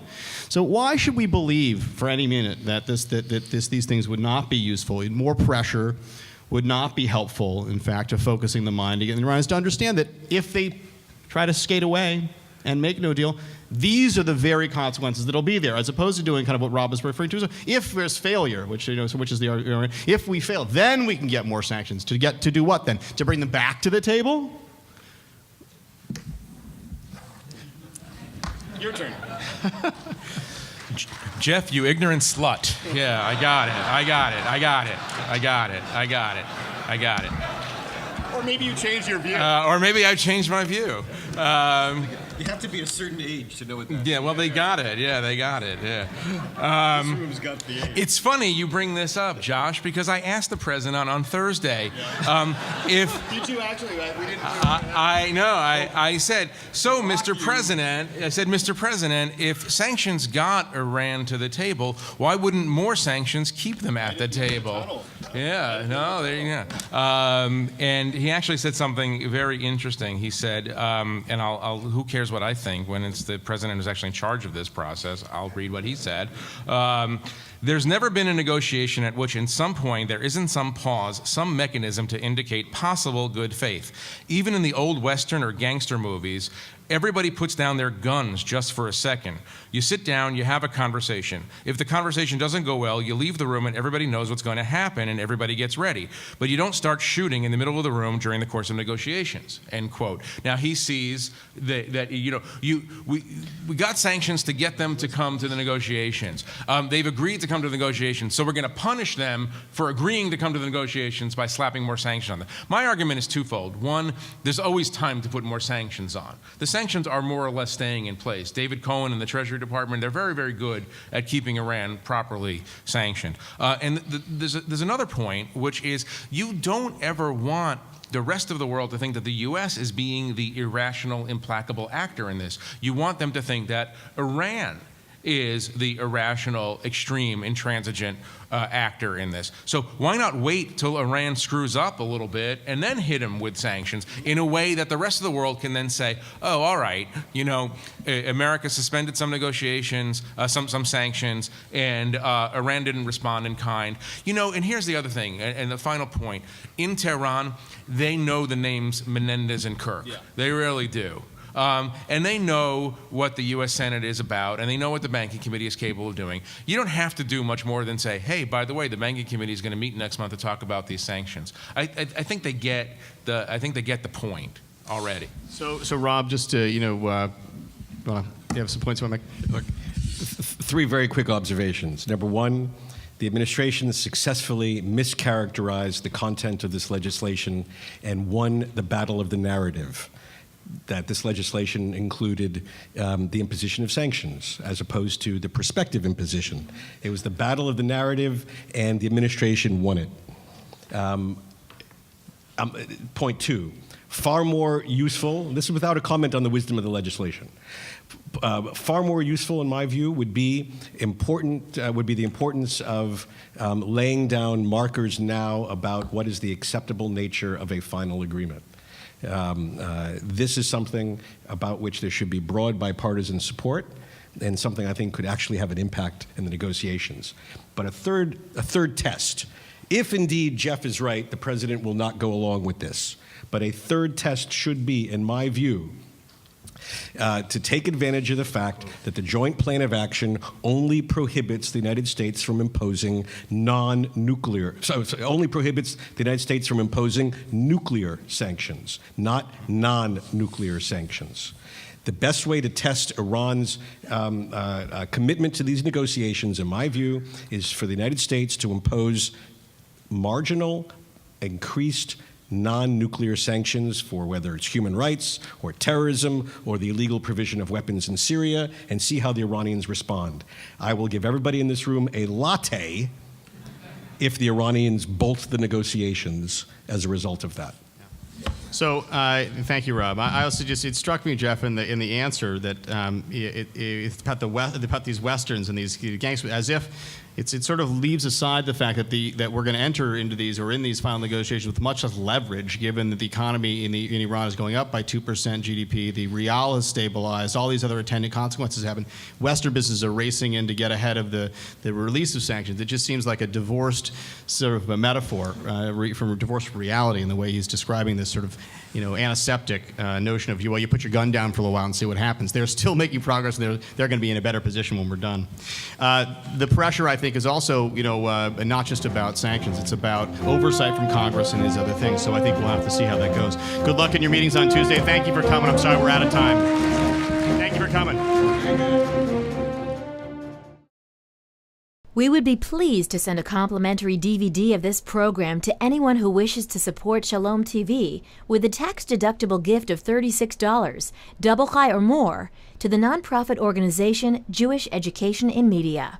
So why should we believe for any minute that these things would not be useful? More pressure would not be helpful, in fact, to focusing the mind to get the Iranians to understand that if they try to skate away and make no deal, these are the very consequences that'll be there, as opposed to doing kind of what Rob is referring to. So if there's failure, which is the argument, if we fail, then we can get more sanctions. To do what then? To bring them back to the table? Your turn. Jeff, you ignorant slut. Yeah, I got it. Or maybe you changed your view. Or maybe I've changed my view. You have to be a certain age to know what that is. Yeah, well, they got it. Yeah, they got it. Yeah. This room's got the age. It's funny you bring this up, Josh, because I asked the president on Thursday if... You two actually, we didn't... I know. I said, so, Mr. President, Mr. President, if sanctions got Iran to the table, why wouldn't more sanctions keep them at the table? Yeah, no, there you go. And he actually said something very interesting. He said, and who cares what I think when it's the president who's actually in charge of this process? I'll read what he said. There's never been a negotiation at which, in some point, there isn't some pause, some mechanism to indicate possible good faith. Even in the old Western or gangster movies, everybody puts down their guns just for a second. You sit down, you have a conversation. If the conversation doesn't go well, you leave the room and everybody knows what's going to happen and everybody gets ready. But you don't start shooting in the middle of the room during the course of negotiations, end quote. Now he sees that we got sanctions to get them to come to the negotiations. They've agreed to come to the negotiations, so we're going to punish them for agreeing to come to the negotiations by slapping more sanctions on them. My argument is twofold. One, there's always time to put more sanctions on. The sanctions are more or less staying in place. David Cohen and the Treasury Department, they're very, very good at keeping Iran properly sanctioned. And there's another point, which is you don't ever want the rest of the world to think that the U.S. is being the irrational, implacable actor in this. You want them to think that Iran is the irrational, extreme, intransigent actor in this. So why not wait till Iran screws up a little bit and then hit him with sanctions in a way that the rest of the world can then say, oh, all right, America suspended some negotiations, some sanctions, and Iran didn't respond in kind. And here's the other thing, and the final point. In Tehran, they know the names Menendez and Kirk. Yeah. They really do. And they know what the U.S. Senate is about, and they know what the Banking Committee is capable of doing. You don't have to do much more than say, hey, by the way, the Banking Committee is going to meet next month to talk about these sanctions. I think they get the point already. So Rob, just to, you have some points you want to make? Look, three very quick observations. Number one, the administration successfully mischaracterized the content of this legislation and won the battle of the narrative. That this legislation included the imposition of sanctions as opposed to the prospective imposition. It was the battle of the narrative, and the administration won it. Point two, far more useful, this is without a comment on the wisdom of the legislation, far more useful in my view would be the importance of laying down markers now about what is the acceptable nature of a final agreement. This is something about which there should be broad bipartisan support, and something I think could actually have an impact in the negotiations. But a third test. If indeed Jeff is right, the president will not go along with this. But a third test should be, in my view, to take advantage of the fact that the Joint Plan of Action only prohibits the United States from imposing only prohibits the United States from imposing nuclear sanctions, not non-nuclear sanctions. The best way to test Iran's commitment to these negotiations, in my view, is for the United States to impose marginal, increased non-nuclear sanctions for whether it's human rights or terrorism or the illegal provision of weapons in Syria, and see how the Iranians respond. I will give everybody in this room a latte if the Iranians bolt the negotiations as a result of that. So thank you, Rob. I also it struck me, Jeff, in the answer that it's about these Westerns and these gangsters, as if it sort of leaves aside the fact that we're going to enter into these or in these final negotiations with much less leverage, given that the economy in Iran is going up by 2% GDP, the rial has stabilized, all these other attendant consequences happen. Western businesses are racing in to get ahead of the release of sanctions. It just seems like a divorced sort of a metaphor from a divorced reality in the way he's describing this sort of antiseptic notion of you put your gun down for a little while and see what happens. They're still making progress, and they're going to be in a better position when we're done. The pressure, I think, is also not just about sanctions. It's about oversight from Congress and these other things. So I think we'll have to see how that goes. Good luck in your meetings on Tuesday. Thank you for coming. I'm sorry we're out of time. Thank you for coming. We would be pleased to send a complimentary DVD of this program to anyone who wishes to support Shalom TV with a tax-deductible gift of $36, double high or more, to the nonprofit organization Jewish Education in Media.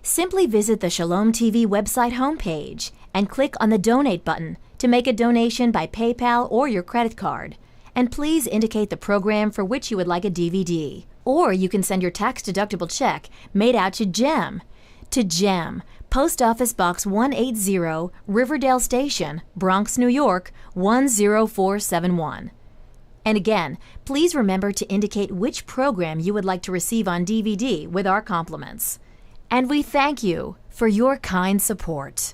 Simply visit the Shalom TV website homepage and click on the Donate button to make a donation by PayPal or your credit card. And please indicate the program for which you would like a DVD. Or you can send your tax-deductible check made out to GEM, Post Office Box 180, Riverdale Station, Bronx, New York, 10471. And again, please remember to indicate which program you would like to receive on DVD with our compliments. And we thank you for your kind support.